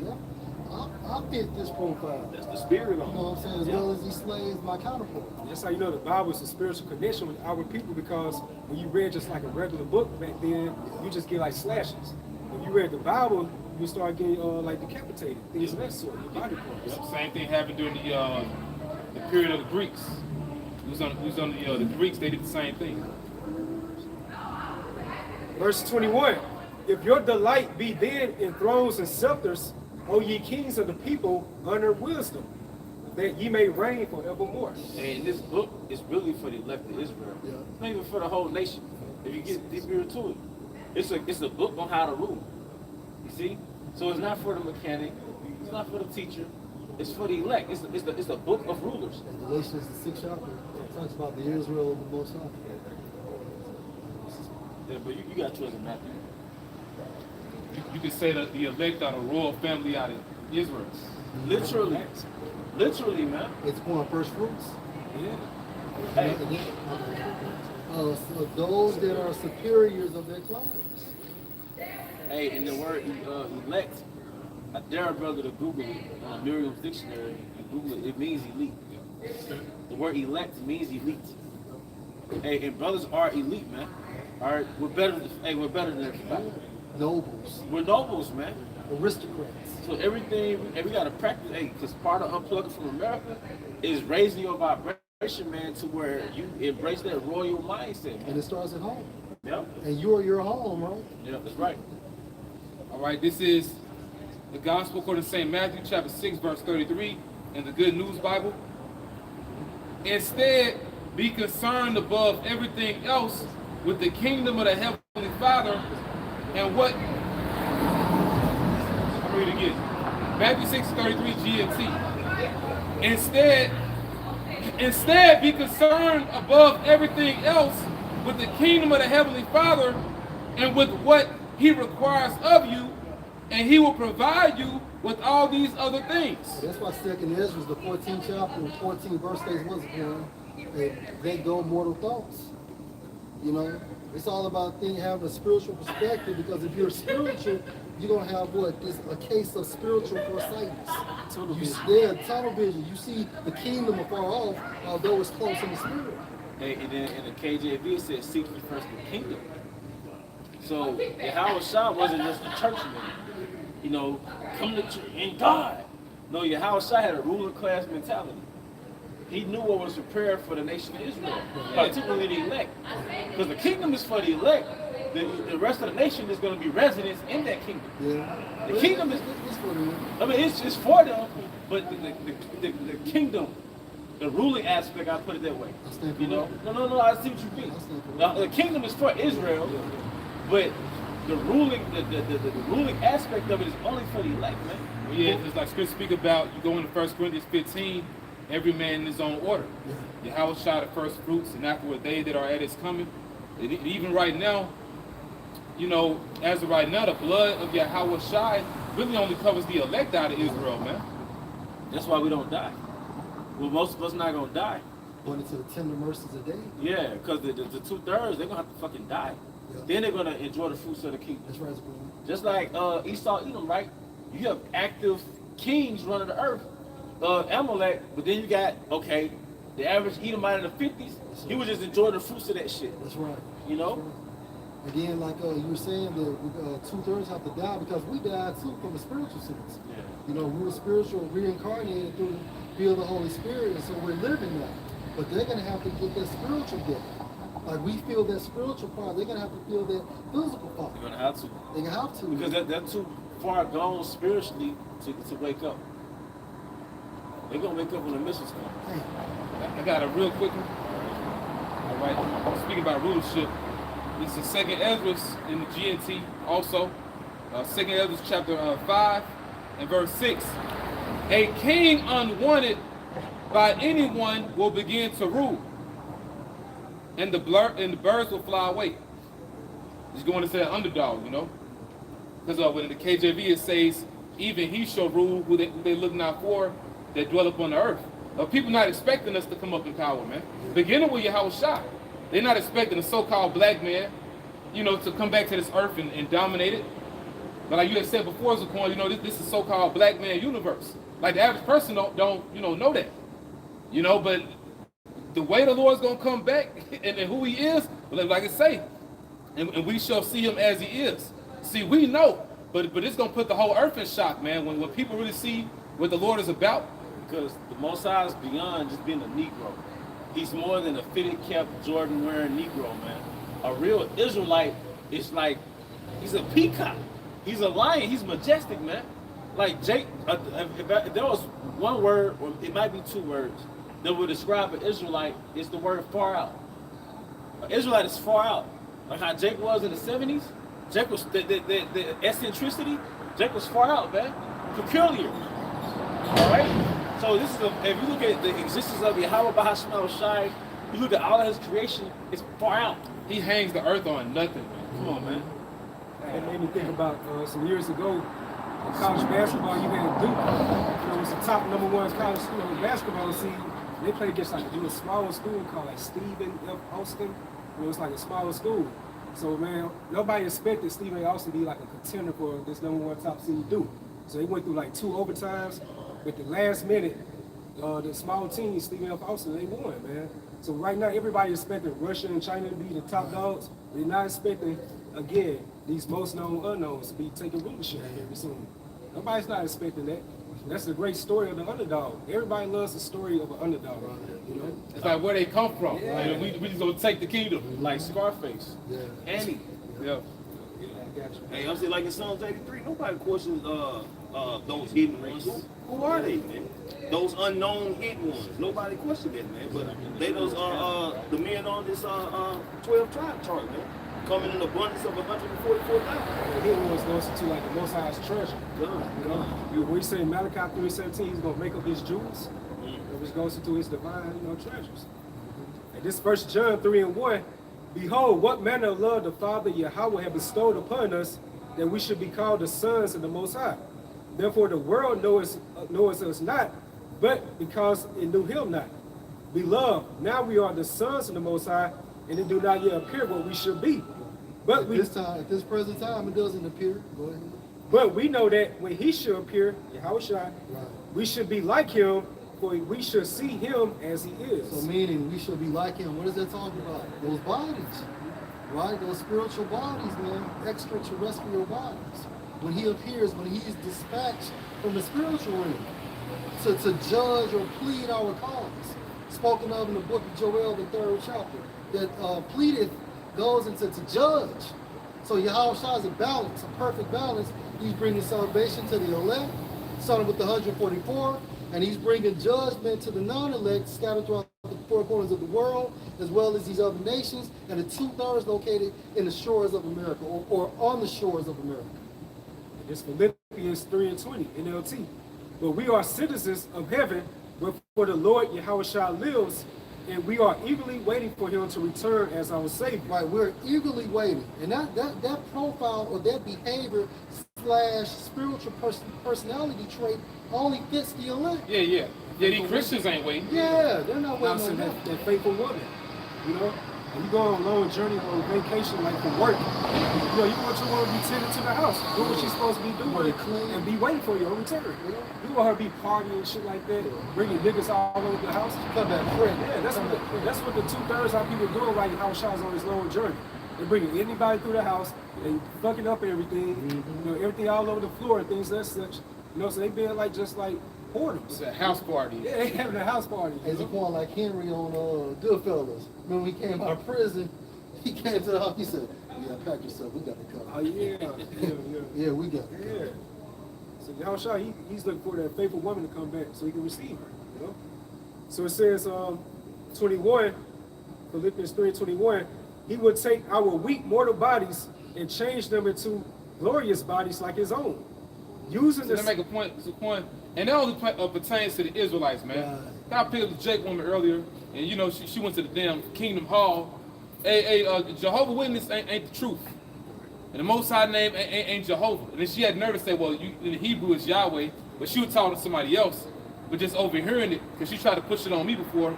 I fit this profile. That's the spirit You on know what I'm saying? As well as these slaves, my counterpart. That's how you know the Bible is a spiritual connection with our people, because when you read just like a regular book back then, you just get like slashes. When you read the Bible, you start getting like decapitated, things of that sort, your body parts. Same thing happened during the period of the Greeks. It was on the Greeks. They did the same thing. Verse 21, if your delight be then in thrones and scepters, O ye kings of the people, honor wisdom, that ye may reign forevermore. And this book is really for the elect of Israel. Yeah. It's not even for the whole nation. If you get deeper into it, it's a book on how to rule. You see? So it's not for the mechanic. It's not for the teacher. It's for the elect. It's the book of rulers. And Galatians, the 6th chapter, talks about the Israel of the Most High. Yeah, but you got yours in Matthew. You could say that the elect are the royal family out of Israel. Literally. Literally, man. It's going first fruits. Yeah. Hey. So those that are superiors of their class. Hey, and the word elect, I dare a brother to Google it on Merriam's dictionary. You Google it, it means elite. The word elect means elite. Hey, and brothers are elite, man. All right, we're better than everybody. Nobles. We're nobles, man. Aristocrats. So everything, and we gotta practice, hey, because part of Unplugged from America is raising your vibration, man, to where you embrace that royal mindset, man. And it starts at home. Yep. And you're your home, right? Yep, that's right. All right, this is the Gospel according to St. Matthew, chapter 6, verse 33, in the Good News Bible. Instead, be concerned above everything else with the kingdom of the Heavenly Father and what... I'll read it again. Matthew 6:33 GMT. Instead, be concerned above everything else with the kingdom of the Heavenly Father and with what He requires of you, and He will provide you with all these other things. That's why Second Ezra, the 14th chapter, and 14 verse states, what's it called? They go mortal thoughts. You know, it's all about having a spiritual perspective, because if you're spiritual, you're gonna have what? This a case of spiritual foresightness. Tunnel vision. Tunnel vision. You see the kingdom afar off, although it's close in the spirit. And then in the KJV it says, seek ye first the kingdom. So Yahweh Shah wasn't just a churchman, you know, come to church in God. No, Yahweh Shah had a ruling class mentality. He knew what was prepared for the nation of Israel, particularly the elect. Because the kingdom is for the elect. The rest of the nation is going to be residents in that kingdom. Yeah. The kingdom is, It's for them. I mean, it's for them, but the kingdom, the ruling aspect, I put it that way. I stand You know, corrected. no, I see what you mean. I stand corrected. The kingdom is for Israel, but the ruling aspect of it is only for the elect, man. Well, yeah, it's like Scripture speak about, you go into 1 Corinthians 15, every man in his own order. Yahweh shot the first fruits, and afterward they that are at his coming. And even right now, you know, as of right now, the blood of Yahweh Shai really only covers the elect out of Israel, man. That's why we don't die. Well, most of us not gonna die. Going into the tender mercies of day. Yeah, because the 2/3, they're gonna have to fucking die. Yeah. Then they're gonna enjoy the fruits of the kingdom. That's right, bro. Just like Esau, Edom, right? You have active kings running the earth. Amalek, but then you got, okay, the average Edomite in the 50s, he was just enjoying the fruits of that shit. That's right. You know? That's right. And then, like you were saying, that 2/3 have to die because we died too from a spiritual sense. Yeah. You know, we were spiritual, reincarnated through the field of the Holy Spirit, and so we're living now. But they're going to have to get that spiritual death. Like we feel that spiritual part, they're going to have to feel that physical part. You're gonna have to. They're going to have to. Because they're too far gone spiritually to wake up. They're gonna wake up when the missions come. Hey, I got a real quick one. All right, speaking about rulership, this is 2nd Ezra in the GNT also. 2nd Ezra chapter 5 and verse 6. A king unwanted by anyone will begin to rule, and the birds will fly away. He's going to say an underdog, you know, because when in the KJV it says, even he shall rule who they look not for that dwell upon the earth. People not expecting us to come up in power, man. Beginning with Yahweh Shah. They're not expecting a so-called black man, you know, to come back to this earth and dominate it. But like you had said before, Zaquan, you know, this is so-called black man universe. Like the average person don't know that. You know, but the way the Lord's gonna come back and who he is, like I say, and we shall see him as he is. See, we know, but it's gonna put the whole earth in shock, man, when people really see what the Lord is about. Because the Most High is beyond just being a Negro. He's more than a fitted cap, Jordan wearing Negro, man. A real Israelite is like, he's a peacock. He's a lion. He's majestic, man. Like Jake, if there was one word, or it might be two words, that would describe an Israelite, it's the word far out. An Israelite is far out. Like how Jake was in the 70s. Jake was, the eccentricity, Jake was far out, man. Peculiar. All right? So this is, if you look at the existence of Yahweh Bahashim Shai, you look at all of his creation, it's far out. He hangs the earth on nothing, man. Come on, man. It made me think about some years ago in college basketball. You had Duke, you know, it was the top #1 college basketball scene. They played against like a smaller school called like Stephen F. Austin. It was like a smaller school. So man, nobody expected Stephen F. Austin to be like a contender for this #1 top seed Duke. So he went through like 2 overtimes. But the last minute, the small team, Stephen F. Austin, they won, man. So right now, everybody expecting Russia and China to be the top dogs. They're not expecting, again, these most known unknowns to be taking rulership very soon. Nobody's not expecting that. That's the great story of the underdog. Everybody loves the story of an underdog, you know? It's like where they come from. Yeah. Like, we just gonna take the kingdom. Like Scarface, yeah. Annie. Yeah. I got you. Hey, I'm saying like in Psalms 83, nobody questions those hidden ones. Who are they, man? Those unknown hidden ones. Nobody questioned that, man. But they those the men on this 12 tribe chart, man. Coming in abundance of 144,000. The hidden ones goes to like the Most High's treasure. You know, when we say Malachi 3:17, he's gonna make up his jewels, which goes into his divine, treasures. And this 1 John 3:1, behold, what manner of love the Father Yahweh hath bestowed upon us, that we should be called the sons of the Most High. Therefore the world knows us not, but because it knew him not. Beloved, now we are the sons of the Most High, and it do not yet appear what we should be. But At this present time, it doesn't appear. Go ahead. But we know that when he shall appear, Yahushua, Right. we should be like him, for we should see him as he is. So meaning we should be like him. What is that talking about? Those bodies, right? Those spiritual bodies, man. Extraterrestrial bodies. When he appears, when he is dispatched from the spiritual realm to judge or plead our cause. Spoken of in the book of Joel, the 3rd chapter, that pleadeth goes into to judge. So Yahushua is a balance, a perfect balance. He's bringing salvation to the elect, starting with the 144, and he's bringing judgment to the non-elect scattered throughout the four corners of the world, as well as these other nations, and the 2/3 located in the shores of America, or on the shores of America. It's Philippians 3:20, NLT. But we are citizens of heaven, where the Lord Yahushua lives, and we are eagerly waiting for him to return as our Savior. Right, we're eagerly waiting. And that profile or that behavior / spiritual personality trait only fits the elect. Yeah. These Christians ain't waiting. Yeah, they're not Now, waiting so on that. that faithful woman, you know, and you go on a long journey or vacation, like for work, you know, you want your woman to be tending to the house, do what she's supposed to be doing, Want it clean. and be waiting for you on return. You want her to be partying and shit like that, bringing niggas all over the house. Come back pregnant. Yeah, that's what the 2/3 of people doing right now. Shaw's on his long journey. They're bringing anybody through the house, they fucking up everything, you know, everything all over the floor and things that such. You know, so they being like just like whoredoms. It's a house party. Yeah, they having a house party. You As know? he going like Henry on Goodfellas. Remember when he came out of prison, he came to the house, he said, "Yeah, pack yourself, we got to come." Oh yeah. Yeah, we got to come. Yeah. So Yahushua, he's looking for that faithful woman to come back so he can receive her, you know? So it says 21, Philippians 3:21, he would take our weak mortal bodies and change them into glorious bodies like his own. Using So this to make a point, and that only pertains to the Israelites, man. I picked up the Jake woman earlier, and you know she went to the damn Kingdom Hall. Jehovah Witness ain't the truth, and the Most High name ain't Jehovah. And then she had nervous say, well, in the Hebrew is Yahweh, but she was talking to somebody else, but just overhearing it because she tried to push it on me before.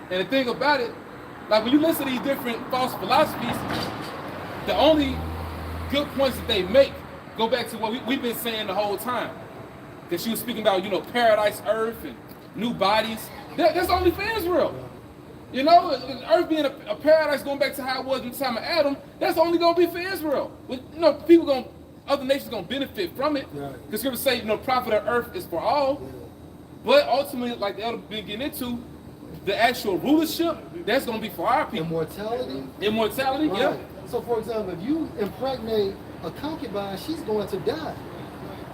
And the thing about it, like when you listen to these different false philosophies, the only good points that they make go back to what we've been saying the whole time. That she was speaking about, you know, paradise, earth, and new bodies. That's only for Israel. You know, earth being a paradise going back to how it was in the time of Adam, that's only going to be for Israel. But, you know, other nations going to benefit from it. Because Scripture say, you know, profit of earth is for all. But ultimately, like the elder been getting into, the actual rulership, that's going to be for our people. Immortality, Right. yeah. So for example, if you impregnate a concubine, she's going to die.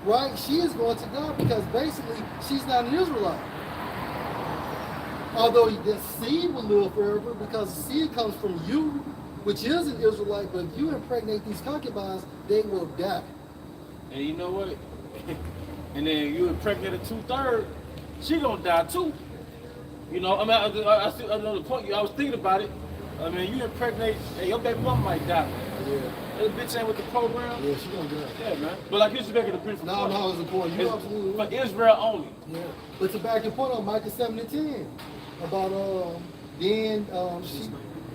Right? She is going to die because basically she's not an Israelite. Although the seed will live forever because the seed comes from you, which is an Israelite, but if you impregnate these concubines, they will die. And you know what? And then you impregnate a 2/3, she gonna die too. You know, I mean, I see another point. I was thinking about it. I mean, you impregnate, and your baby mom might die. Yeah. That bitch ain't with the program. Yeah, she's going to die. Yeah, man. But like, here's making a principle. No, it's important. You're absolutely For right. Israel only. Yeah. But to back your point on Micah 7:10 about then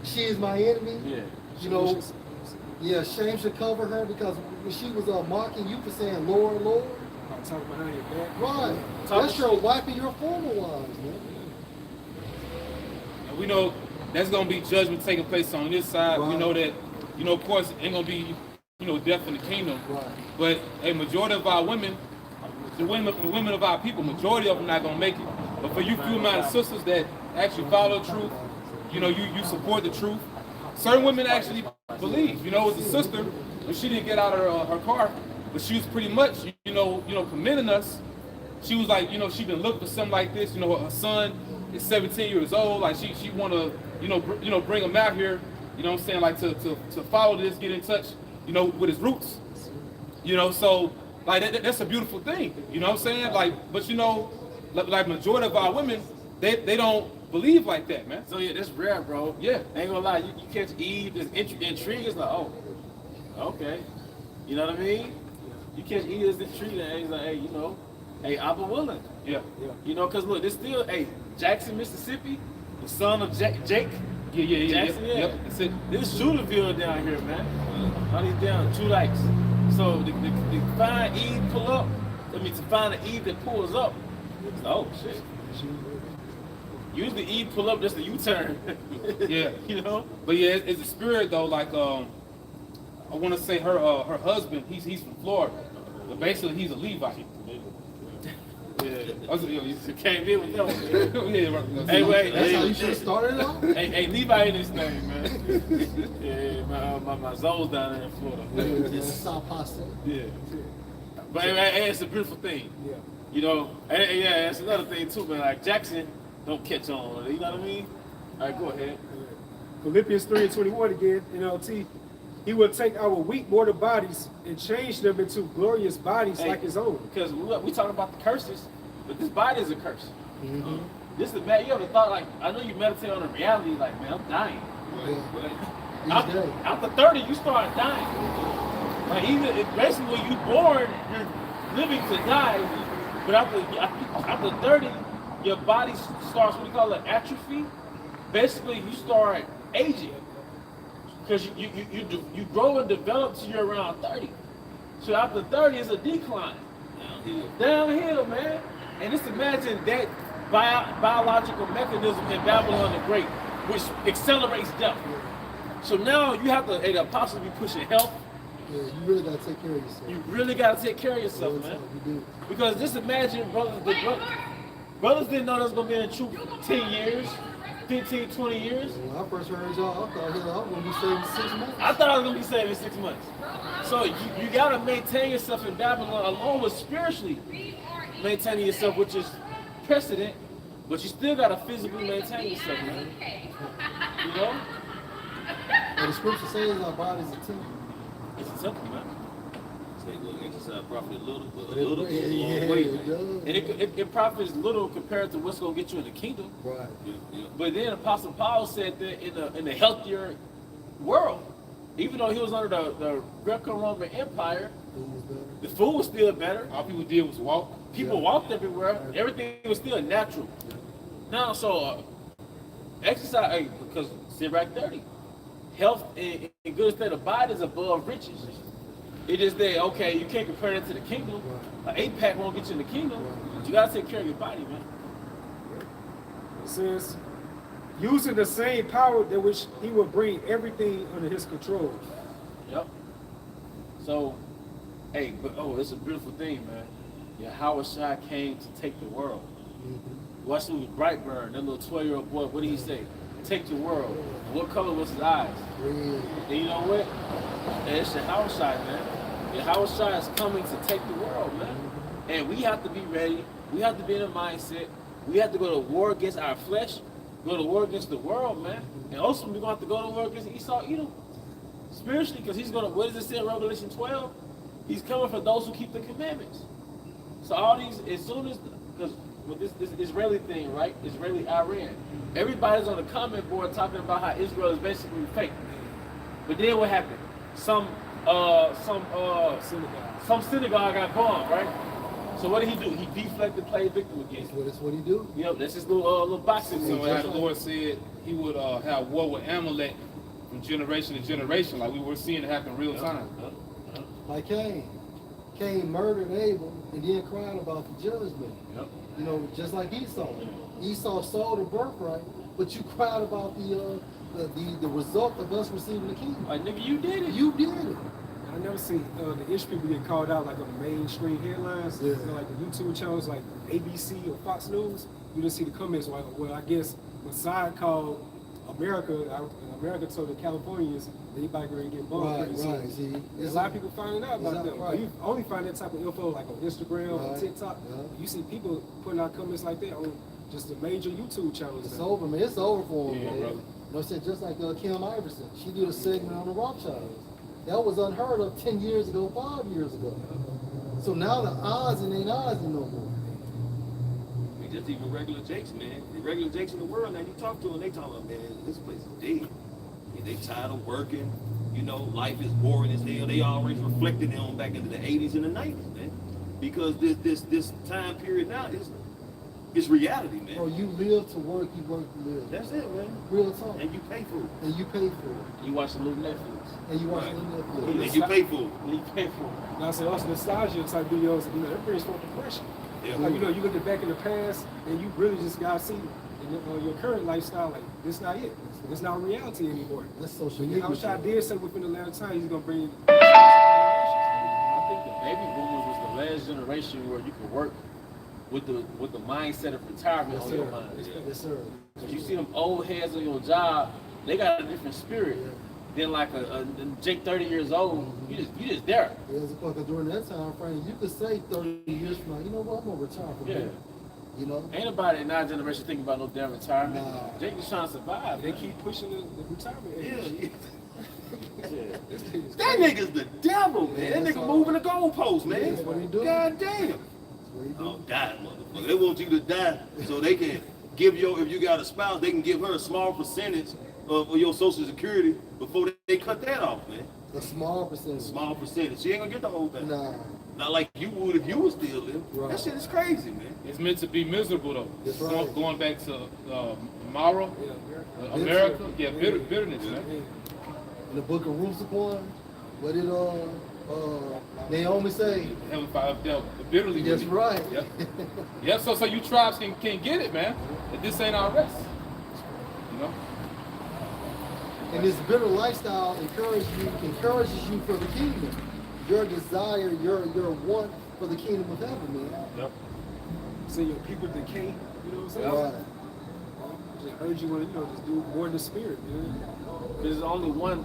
she is my enemy. Yeah. You know, yeah, shame should cover her because when she was mocking you for saying Lord, Lord. talking behind your back. Right. That's your wife and your former wives, man. And we know that's going to be judgment taking place on this side. Right. We know that, you know, of course, it ain't going to be, you know, death in the kingdom. Right. But a majority of our women, the women of our people, majority of them not going to make it. But for you few amount of sisters that actually follow the truth, you know, you support the truth. Certain women actually believe. You know, it was a sister, but she didn't get out of her car, but she was pretty much, you know, commending us. She was like, you know, she been looking for something like this. You know, her son is 17 years old. Like she want to, you know, bring him out here. You know what I'm saying? Like to follow this, get in touch, you know, with his roots. You know, so like that's a beautiful thing. You know what I'm saying? Like, but you know, like majority of our women, they don't believe like that, man. So yeah, that's rare, bro. Yeah. Ain't gonna lie, you catch Eve, this intrigue is like, oh, okay. You know what I mean? You catch Edith in the tree, and he's like, hey, you know, hey, Abba willing. Yeah. You know, because look, this still, hey, Jackson, Mississippi, the son of Jake. Yeah. Jackson, yeah. Yep. That's it. This Shooterville down here, man. All these down, 2 likes. So to find Eve pull up, to find an Eve that pulls up, it's, oh shit. Usually Eve pull up just a U-turn. Yeah. You know? But yeah, it's a spirit though. Like I want to say her husband. He's from Florida, but basically he's a Levite. Yeah. You Can't be with them. yeah, right. Hey, wait. That's how Hey, you should have started it off. hey, Levi in this thing, man. Yeah, my Zoe's down there in Florida. Just South Pasta. Yeah. But hey, it's a beautiful thing. Yeah. You know, and yeah, that's another thing too, man. Like Jackson don't catch on. You know what I mean? All right, go ahead. Philippians 3:21 again, NLT. He will take our weak mortal bodies and change them into glorious bodies Hey, like his own. Because we talking about the curses, but this body is a curse. Mm-hmm. This is bad. You ever thought, like, I know you meditate on the reality, like, man, I'm dying. Each day. After 30, you start dying. Like, basically when you're born, you're living to die. But after 30, your body starts, what do you call it, atrophy. Basically, you start aging. Because you grow and develop till you're around 30. So after 30, it's a decline. Downhill, man. And just imagine that biological mechanism in Babylon the Great, which accelerates death. So now you have to, the apostles be pushing health. Yeah, you really gotta take care of yourself. You really got to take care of yourself, Real man. talk, you do. Because just imagine, brothers didn't know there was going to be in the truth 10 years, 15, 20 years. When I first heard y'all, I thought I was gonna be saved in 6 months. I thought I was going to be saved in 6 months. So you got to maintain yourself in Babylon along with spiritually maintaining yourself, which is precedent, but you still got to physically maintain yourself, man. You know? And the scripture says our body's a temple. It's a temple, man. Say, look, exercise profit a little, but a Yeah, little goes a long yeah, way. it does. And it profits little compared to what's going to get you in the kingdom. Right. Yeah. But then Apostle Paul said that in the healthier world, even though he was under the Greco-Roman Empire, Food was better. the food was still better. All people did was walk. People walked everywhere. Everything was still natural. Now, so exercise, hey, because Sirach 30, health and good state of body is above riches. It is that, okay, you can't compare it to the kingdom. An 8-pack won't get you in the kingdom. But you got to take care of your body, man. It says, using the same power that which he will bring everything under his control. Yep. So, hey, but it's a beautiful thing, man. Yahweh Shai came to take the world. Watch the movie Brightburn, that little 12-year-old boy, what did he say? Take the world. And what color was his eyes? Red. And you know what? And it's Yahweh Shai, man. Yahweh Shai is coming to take the world, man. And we have to be ready. We have to be in a mindset. We have to go to war against our flesh, go to war against the world, man. And also we're going to have to go to war against Esau, Edom. Spiritually, because he's going to, what does it say in Revelation 12? He's coming for those who keep the commandments. So all these, as soon as, because with this Israeli thing, right? Israeli-Iran. Everybody's on the comment board talking about how Israel is basically fake. But then what happened? Some synagogue got bombed, right? So what did he do? He deflected, played victim again. That's what he do. Yep, that's his little boxing. So thing, as right? the Lord said, he would have war with Amalek from generation to generation, like we were seeing it happen real time. Like Cain. Cain murdered Abel and then cried about the judgment. Yep. You know, just like Esau. Esau sold the birthright, but you cried about the result of us receiving the kingdom. Like, nigga, you did it. You did it. I never seen the ish people get called out like on the mainstream headlines, Yeah. you know, like the YouTube channels like ABC or Fox News. You just see the comments like, well, I guess Messiah called America told the Californians that anybody going to get bombed. Right, pretty soon. right. See, There's a lot of people finding out about Exactly them. right. You only find that type of info like on Instagram, on Right. TikTok. Yeah. You see people putting out comments like that on just the major YouTube channels. It's now. over, man. It's over for him, Yeah, man. brother. You know, I said just like Kim Iverson. She did a segment on the Rothschilds. That was unheard of 10 years ago, 5 years ago. So now the odds ain't odds no more. I mean, just even regular Jakes, man. The regular Jakes in the world, now you talk to them, they talk about, man, this place is dead. I mean, they tired of working. You know, life is boring as hell. They always reflected on back into the 80s and the 90s, man. Because this time period now is reality, man. Bro, you live to work, you work to live. That's it, man. Real talk. And you pay for it. And you pay for it. You watch a little Netflix. And you watch Right. the Netflix. And you pay for it. And you pay for it. Now I say also nostalgia type videos, you know, that brings forth depression. Yeah. Like, you know, you look back in the past and you really just gotta see in your current lifestyle, like this not it. It's not reality anymore. That's social You media. know, I wish I did say within the last time he's gonna bring I think the baby boomers was the last generation where you could work with the mindset of retirement Yes, on sir. your mind. Yes, sir. Because you see them old heads on your job, they got a different spirit than like a Jake 30 years old. You just there. As because during that time frame, you could say 30 years from now, you know what, I'm gonna retire from Yeah. here. You know? Ain't nobody in our generation thinking about no damn retirement. Nah. Jake is trying to survive. They man. keep pushing the retirement age. Yeah. Yeah. This thing is That crazy. nigga's the devil, man. That nigga moving the goalpost, man. That's what he do. God damn. That's what he do. Oh, die, motherfucker. They want you to die so they can give if you got a spouse, they can give her a small percentage of your Social Security before they cut that off, man. A small percentage. Small percentage. She ain't gonna get the whole thing. Nah. Not like you would if you was still living. Right. That shit is crazy, man. It's meant to be miserable though. That's Going- right. Going back to Mara, Yeah, America, yeah, bitterness, man. In the book of Ruth Support, what did Naomi say? Heavenly Father dealt bitterly That's with it. right. Yep. Yep. So you tribes can get it, man. If this ain't our rest, you know. And this bitter lifestyle encourages you for the kingdom. Your desire, your want for the kingdom of heaven, man. Yep. See your people decay, you know what I'm saying? Right. Just urge you to, you know, just do more in the spirit, man. There's only one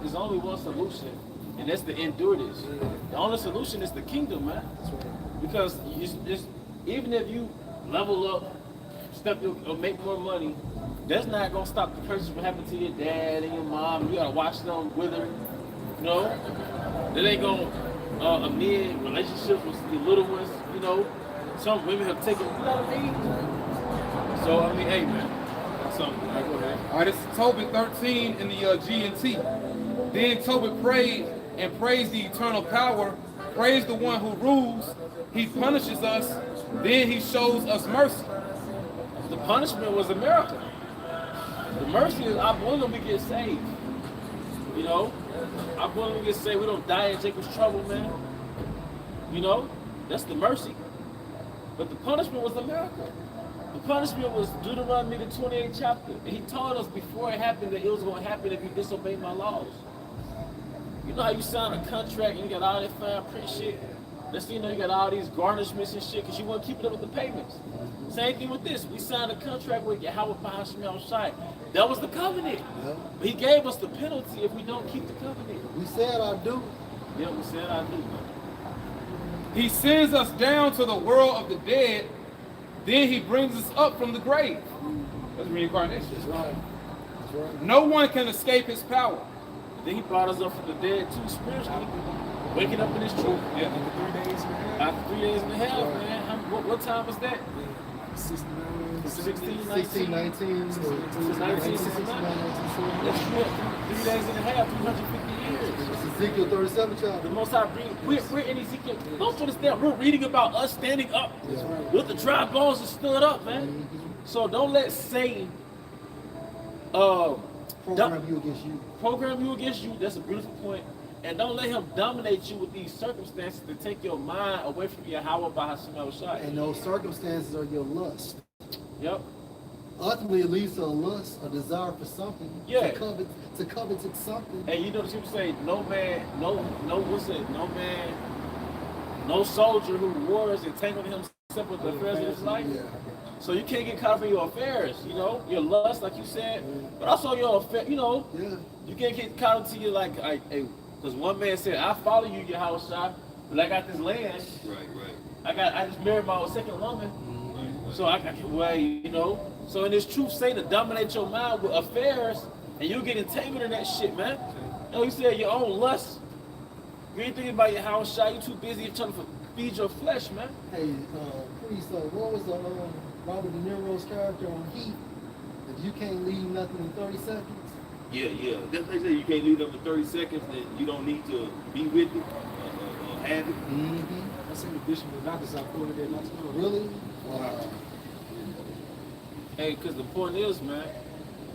solution, and that's to endure this. The only solution is the kingdom, man. That's right. Because even if you level up, or make more money, that's not gonna stop the curses from happening to your dad and your mom. You gotta watch them wither. You know, that ain't gonna amend relationships with the little ones. You know, some women have taken. You know what I mean? So I mean, hey man, that's something. All right, go ahead. All right, this is Tobit 13 in the G&T. Then Tobit prayed and praised the eternal power, praised the one who rules. He punishes us, then he shows us mercy. The punishment was America. The mercy is I'm willing we get saved. You know, I'm willing we get saved. We don't die in Jacob's trouble, man. You know, that's the mercy. But the punishment was America. The punishment was Deuteronomy the 28th chapter. And he told us before it happened that it was going to happen if you disobey my laws. You know how you sign a contract and you got all that fine print shit? That's, you know, you got all these garnishments and shit because you want to keep it up with the payments. Same thing with this. We signed a contract with Yahweh Bahashemel Shai. That was the covenant. Yep. He gave us the penalty if we don't keep the covenant. We said I do. Yeah, we said I do. He sends us down to the world of the dead, then he brings us up from the grave. That's reincarnation. That's right. That's right. No one can escape his power. Then he brought us up from the dead too spiritually, waking up in his truth. Yeah. After 3 days and a half. After 3 days and a half, man. What time was that? 69, 16, 16, 19, 1969. That's 3 days and a half, 350 years. It's Ezekiel 37 The chapter. Most High we're in Ezekiel. Don't you understand? We're reading about us standing up Yeah. with the dry bones that stood up, man. So don't let Satan Program you against you. program you against you. That's a beautiful point. And don't let him dominate you with these circumstances to take your mind away from Yahweh Bahashemel Shai. And those circumstances are your lust. Yep. Ultimately, it leads to a lust, a desire for something. Yeah. To covet something. And you know what people say, no soldier who wars entangling himself with the affairs of his life. Yeah. So you can't get caught up in your affairs, you know, your lust, like you said, but also your affair, you know, Yeah. you can't get caught up to you like, because one man said, I follow you, Yahweh Shai, but I got this land. Right. I just married my second woman, so I can wait, you know. So in this truth, Satan to dominate your mind with affairs, and you get entangled in that shit, man. You know, you said your own lust. You ain't thinking about your house shot. You too busy trying to feed your flesh, man. Hey, please, what was Robert De Niro's character on Heat? If you can't leave nothing in 30 seconds, Yeah. They say you can't leave them for 30 seconds, then you don't need to be with it or have it. Mm-hmm. I seen the bishop of doctors out quoted that not too long. Really? Wow. Hey, because the point is, man,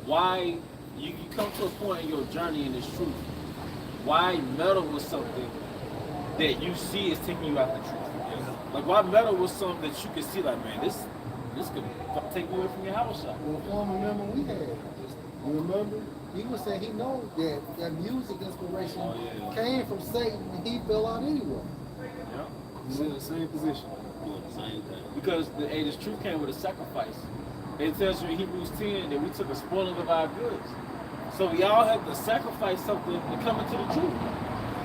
why you come to a point in your journey in this truth, why meddle with something that you see is taking you out the truth? Like, why meddle with something that you can see, like, man, this could take you away from your house shot? Well, former member we had, you remember? He was saying he knows that music inspiration came from Satan and he fell out anyway. Yeah. He's in the same position. Doing the same thing. Because this truth came with a sacrifice. It tells you in Hebrews 10 that we took a spoiling of our goods. So we all have to sacrifice something to come into the truth.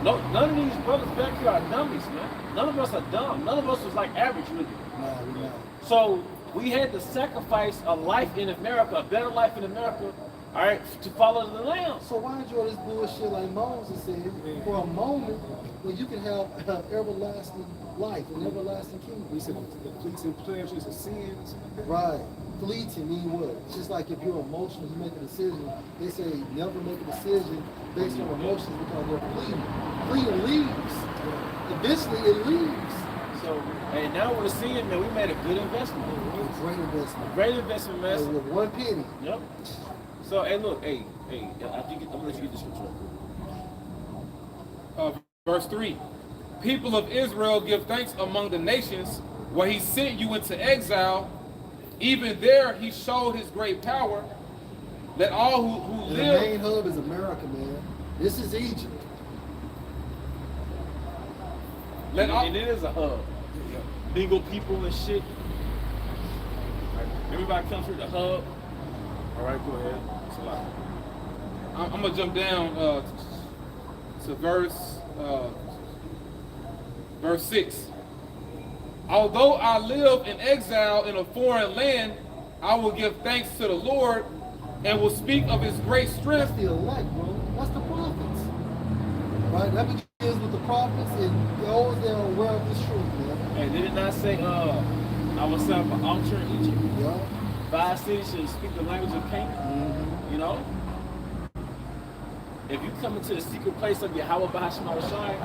No, none of these brothers back here are dummies, man. None of us are dumb. None of us was like average with it. No, we're not. So we had to sacrifice a life in America, a better life in America, all right, to follow the Lamb. So why enjoy this bullshit like Moses said for a moment when you can have everlasting life, an everlasting He kingdom? said the fleeting pleasures of sin. Right. Fleeting mean what? It's just like if you're emotional, you make a decision. They say never make a decision based on emotions because they're fleeting. Fleeting leaves. Eventually it leaves. So, and now we're seeing that we made a good investment. It's a great investment. Great investment, man. And with one penny. Yep. So, hey, look, hey, I'm gonna let you get this one. Verse 3. People of Israel, give thanks among the nations, where he sent you into exile. Even there he showed his great power. Let all who And the live. main hub is America, man. This is Egypt. Let all, And it is a hub. Legal people and shit. Everybody comes through the hub. All right, go ahead. It's a lot. I'm gonna jump down to verse 6. Although I live in exile in a foreign land, I will give thanks to the Lord and will speak of his great strength. That's the elect, bro. That's the prophets. Right? That begins with the prophets and those that are aware of this truth, man. And did it not say, I will set up an altar in Egypt? Yeah. 5 cities should speak the language of Canaan. Mm-hmm. You know? If you come into the secret place of Yahweh Bahashim Shai,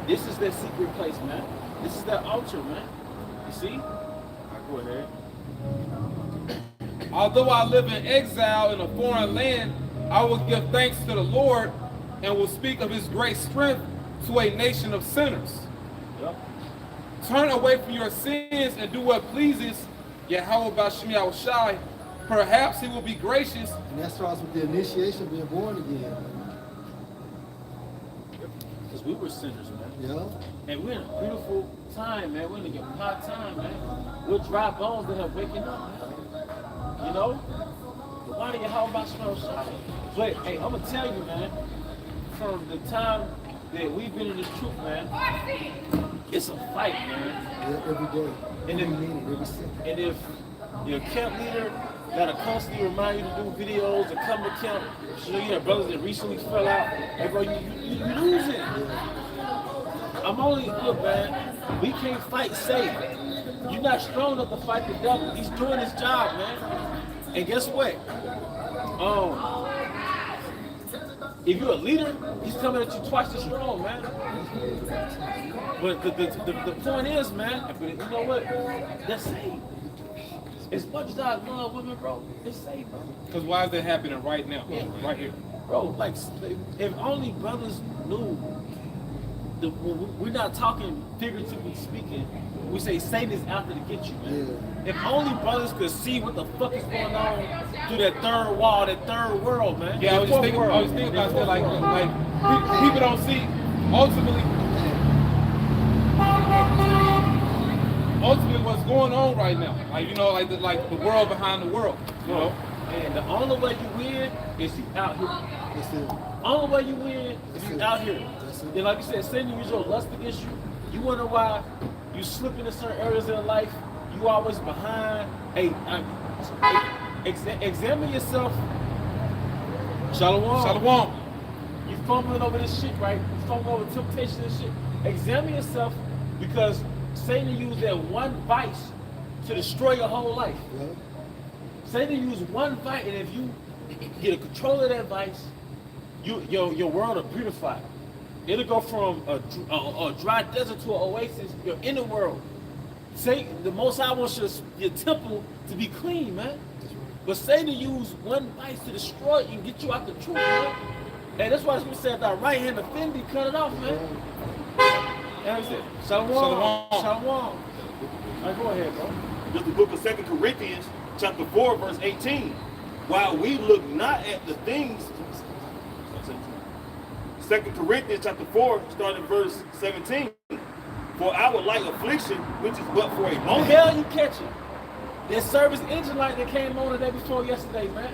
this is that secret place, man. This is that altar, man. You see? Alright, go ahead. Although I live in exile in a foreign land, I will give thanks to the Lord and will speak of his great strength to a nation of sinners. Yep. Turn away from your sins and do what pleases Yahweh Bashim Shai. Perhaps he will be gracious. And that starts with the initiation of being born again. Because we were sinners, man. Yeah. And we're in a beautiful time, man. We're in a hot time, man. We're dry bones that are waking up, man. You know? Why do you how about smell shot? But hey, I'm gonna tell you, man, from the time that we've been in this truth, man, it's a fight, man. Yeah, every day. And Every if- minute, every second. And if your camp leader gotta constantly remind you to do videos or come to camp, you know you have brothers that recently fell out, hey bro, you losing. I'm only, look man, we can't fight Satan. You're not strong enough to fight the devil. He's doing his job, man. And guess what? If you're a leader, he's coming at you twice as strong, man. But the point is, man, you know what? They're saved. As much as I love women, bro, they're saved, bro. Because why is that happening right now? Yeah. Right here. Bro, like, if only brothers knew, we're not talking figuratively speaking, we say Satan is out there to get you, man. Yeah. If only brothers could see what the fuck is going on through that third wall, that third world, man. Yeah, I was just thinking about that, like people don't see ultimately what's going on right now. Like, you know, like the world behind the world, you know? And the only way you win is you out here. That's it. Only way you win is you out here. That's it. And like you said, Satan use your lust against you. You wonder why you slip into certain areas of your life. You always behind. Hey, examine yourself. Shalom. Shalom. You fumbling over this shit, right? You fumbling over temptation and shit. Examine yourself because Satan used that one vice to destroy your whole life. Yeah. Satan used one vice, and if you get a control of that vice, your world will beautify. It'll go from a dry desert to an oasis. You're in the world. Say the Most High wants your temple to be clean, man. But Satan use one vice to destroy you and get you out the truth, man. And that's why it's said that right hand offend thee, cut it off, man. And that's it. Shalom. Shalom. All right, go ahead, bro. This is the book of 2 Corinthians, chapter 4, verse 18. While we look not at the things, 2 Corinthians chapter 4, starting verse 17. For our light affliction, which is but for a moment. Hell, you catch it. That service engine light that came on the day before yesterday, man.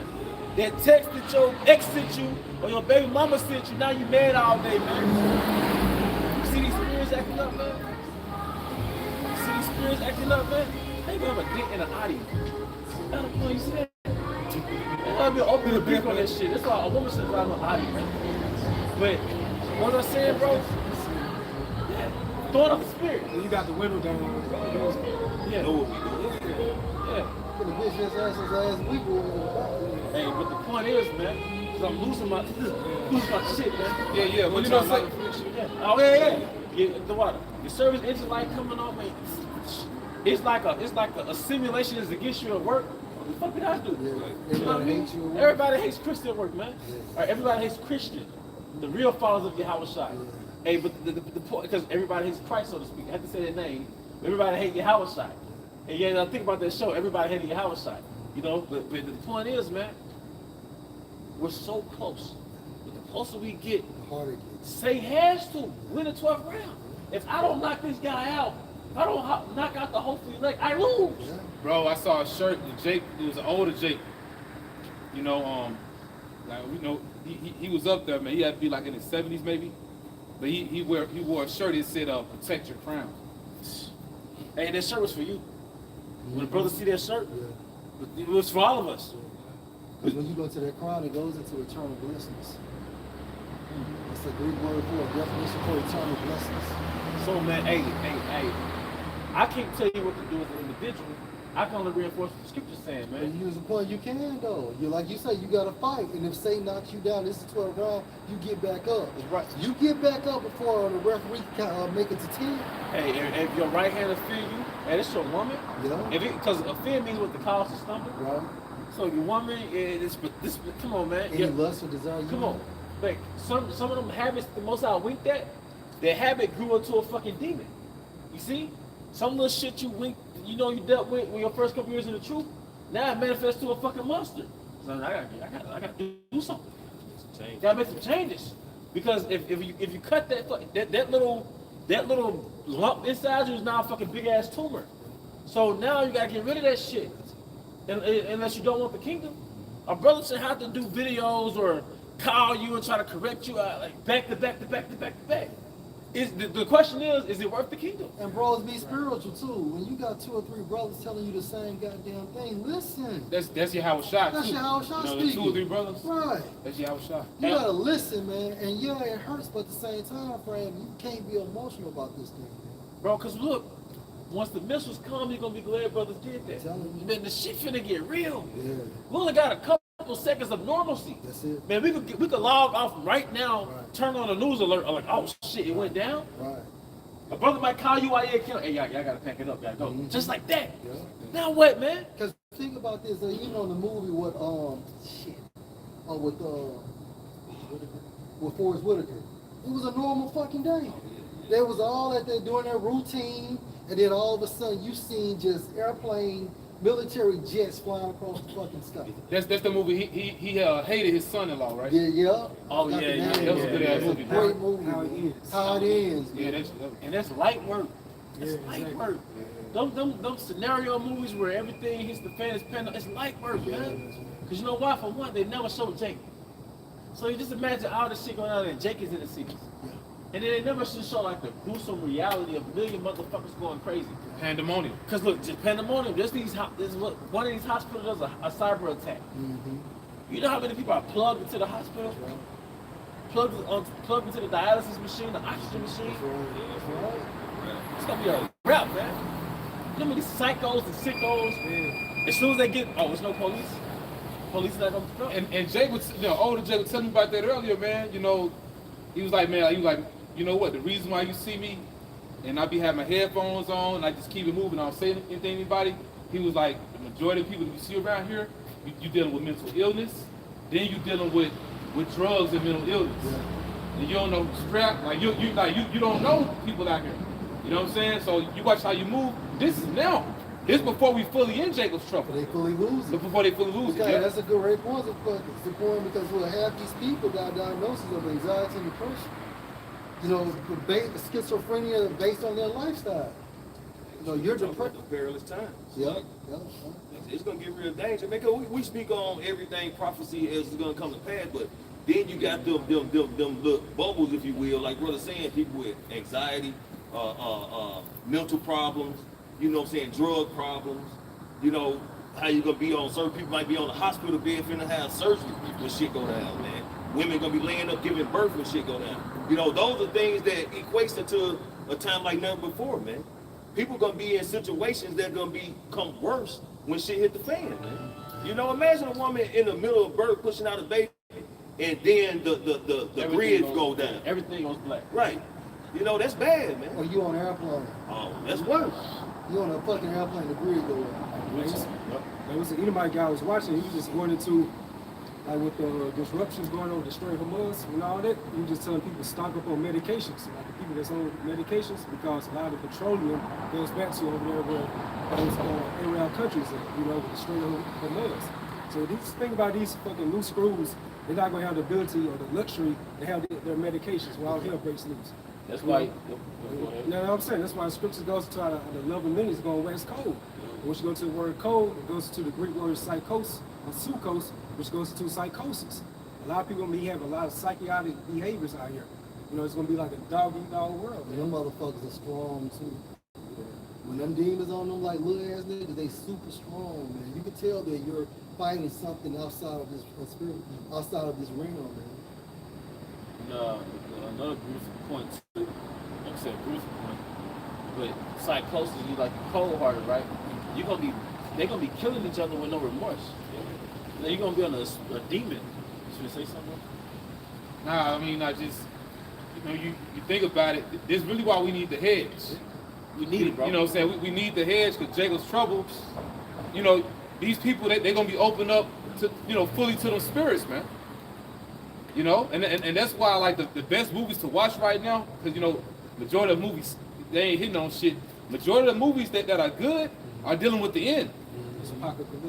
That text that your ex sent you or your baby mama sent you, now you mad all day, man. You see these spirits acting up, man? You see these spirits acting up, man? They gonna have a dick in the audience. That's the point, you see that? They gonna be open the beak on that shit. That's why a woman should drive no audience, man. But what I'm saying, bro, throwing up the spirit. When you got the window down, Yeah. Know what we do. Yeah. For the bitch just asked us last week. Hey, but the point is, man, cause I'm losing my shit, man. Yeah, Well, but you you know know, what I'm like, saying? Yeah. Oh yeah. The water. The service engine light coming on, man. It's like a simulation is against you at work. What the fuck did I do? Yeah. You know what I mean? Everybody hates you at work. Everybody hates Christian work, man. Or everybody hates Christian. The real followers of Yahweh Shai. Hey, but the point, because everybody hates Christ, so to speak. I have to say their name. Everybody hates Yahweh Shai. And yeah, I think about that show. Everybody hates Yahweh Shai. You know, but the point is, man, we're so close. But the closer we get, The harder it gets. Say has to win the 12th round. If I don't knock this guy out, if I don't knock out the hopefully leg, I lose. Yeah. bro, I saw a shirt that Jake, it was an older Jake. You know, like you know, he was up there, man. He had to be like in his 70s maybe. But he wore a shirt that said protect your crown. Hey, that shirt was for you. When the brothers see that shirt, Yeah. it was for all of us. Because when you go to that crown, it goes into eternal blessings. It's a Greek word for a definition for eternal blessings. So man, hey, I can't tell you what to do as an individual. I can only reinforce what the scripture's saying, But man. you use the point you can though. You like you say, you gotta fight. And if Satan knocks you down, this is 12 round, you get back up. That's right. You get back up before the referee can make it to 10. Hey, if your right hand offend you, and it's your woman, Yeah. because offend means what the cause to stumble. Right? So your woman, this come on, man. Any Yeah. lust or desire. Come on. Like some of them habits the most I winked at, their habit grew into a fucking demon. You see? Some little shit you winked, you know you dealt with when your first couple years in the truth, now it manifests to a fucking monster. So I gotta do something. Gotta make some changes. Because if you cut that little lump inside you is now a fucking big ass tumor. So now you gotta get rid of that shit. Unless you don't want the kingdom. A brother should have to do videos or call you and try to correct you like back to back. The question is it worth the kingdom? And bros, be spiritual too. When you got 2 or 3 brothers telling you the same goddamn thing, listen. That's Yahweh Shai. That's too. Yahweh Shai You know, the speaking. 2 or 3 brothers. Right. That's Yahweh Shai. You gotta listen, man. And yeah, it hurts, but at the same time frame, you can't be emotional about this thing. Bro, cause look, once the missiles come, you're gonna be glad brothers did that. Telling you. Man, the shit finna get real. Yeah, We only got a couple seconds of normalcy. that's it. Man, we could log off right now, Right. turn on a news alert, like, oh shit, it went down. Right. A brother might call you while you're killing. Hey, y'all gotta pack it up, gotta go. Mhm. Just like that. Yeah. Now what, man? Cause think about this, you know the movie with with Forrest Whitaker. It was a normal fucking day. There was all that they're doing their routine, and then all of a sudden you seen just airplane, military jets flying across the fucking sky. That's the movie. He hated his son-in-law, right? Yeah, yeah. Oh, Got the yeah, name. that was a good ass It's movie. Great movie. How it ends. How it ends. Yeah, man. And that's light work. That's Yeah, light exactly. work. Them scenario movies where everything hits the fan is pen, it's light work, man. Cause you know why? For one, they never showed Jake. So you just imagine all this shit going on and Jake is in the sequence. And then they never should show like the gruesome reality of a million motherfuckers going crazy. Pandemonium. Cause look, just pandemonium. This is what one of these hospitals does a cyber attack. Mhm. You know how many people are plugged into the hospital? Plugged into the dialysis machine, the oxygen machine. That's right. It's gonna be a wrap, man. You know how many psychos and sickos? As soon as they get, oh, it's no police. police not gonna know. And Jay was, older Jay was telling me about that earlier, man. He was like, man, you know what? The reason why you see me, and I be having my headphones on, and I just keep it moving. I don't say anything to anybody. He was like, the majority of people that you see around here, you dealing with mental illness, then you dealing with drugs and mental illness. Yeah. And you don't know strap, like you don't know people out here. You know what I'm saying? So you watch how you move. This is now. This before we fully in Jacob's trouble. They fully lose it. Before they fully lose it. Okay, Yeah. that's a good right point. It's the point because we'll have these people got diagnoses of anxiety and depression. Schizophrenia based on their lifestyle. You're depressed. Perilous times. Yeah. It's gonna get real dangerous. Because we speak on everything prophecy as it's gonna come to pass, but then you got them little bubbles, if you will, like brother saying, people with anxiety, mental problems, drug problems, how you gonna be on, certain people might be on the hospital bed finna have surgery when shit go down, man. Women gonna be laying up giving birth when shit go down. Those are things that equates into a time like never before, man. People gonna be in situations that gonna become worse when shit hit the fan, man. Imagine a woman in the middle of birth pushing out a baby, and then the bridge go down. Everything goes black. Right. That's bad, man. Or you on an airplane. Oh, that's worse. You on a fucking airplane, the bridge go down. There was an Edomite guy I was watching. He was just going into, like, with the disruptions going on, destroying Hamas and all that. He was just telling people to stock up on medications, like the people that's on medications, because a lot of the petroleum goes back to over there where those Arab countries are, destroying Hamas. So think about these fucking loose screws. They're not going to have the ability or the luxury to have their medications while hell breaks loose. That's why. You know what I'm saying? That's why the scripture goes to the love of many is going west cold. And once you go to the word cold, it goes to the Greek word psychos or psychos, which goes to psychosis. A lot of people may have a lot of psychotic behaviors out here. It's going to be like a dog-eat-dog world. And them motherfuckers are strong too. When them demons on them like little ass niggas, they super strong, man. You can tell that you're fighting something outside of this spirit, outside of this realm, man. Another gruesome point too. Like I said, gruesome point. But psychosis, you like cold-hearted, right? They're gonna be killing each other with no remorse. Yeah. You're gonna be on a demon. Should I say something? Nah, I mean, I just, you think about it. This is really why we need the hedge. We need it, bro. You know what I'm saying? We need the hedge because Jacob's trouble. These people, they're gonna be opened up to, fully to them spirits, man. And that's why I like the best movies to watch right now, because majority of movies they ain't hitting on shit. Majority of the movies that are good are dealing with the end.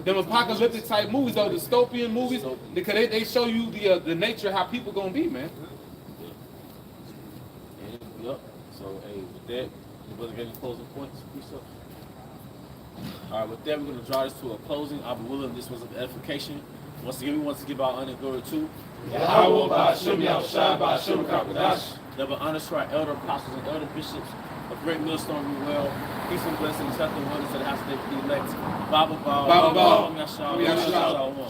Them apocalyptic type movies, those dystopian movies, because they show you the nature of how people gonna be, man. Yep. So with that, you brother got any closing points? All right, with that, we're gonna draw this to a closing. I'll be willing. This was an edification. Once again, we want to give our honor and glory to Yahweh Ba'Shem Yahushua Ba'Shem Kakadash. double honors to our elder apostles and elder bishops of Great Millstone Ruel. Peace and blessings, health and wonders to the house of the elect. Baba Ba.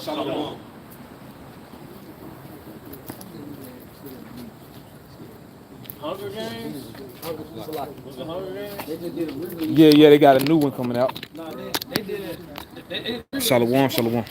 Shalom. Hunger Games? Was it Hunger Games? They just did a really Yeah, they got a new one coming out. No, they did it. Shalom.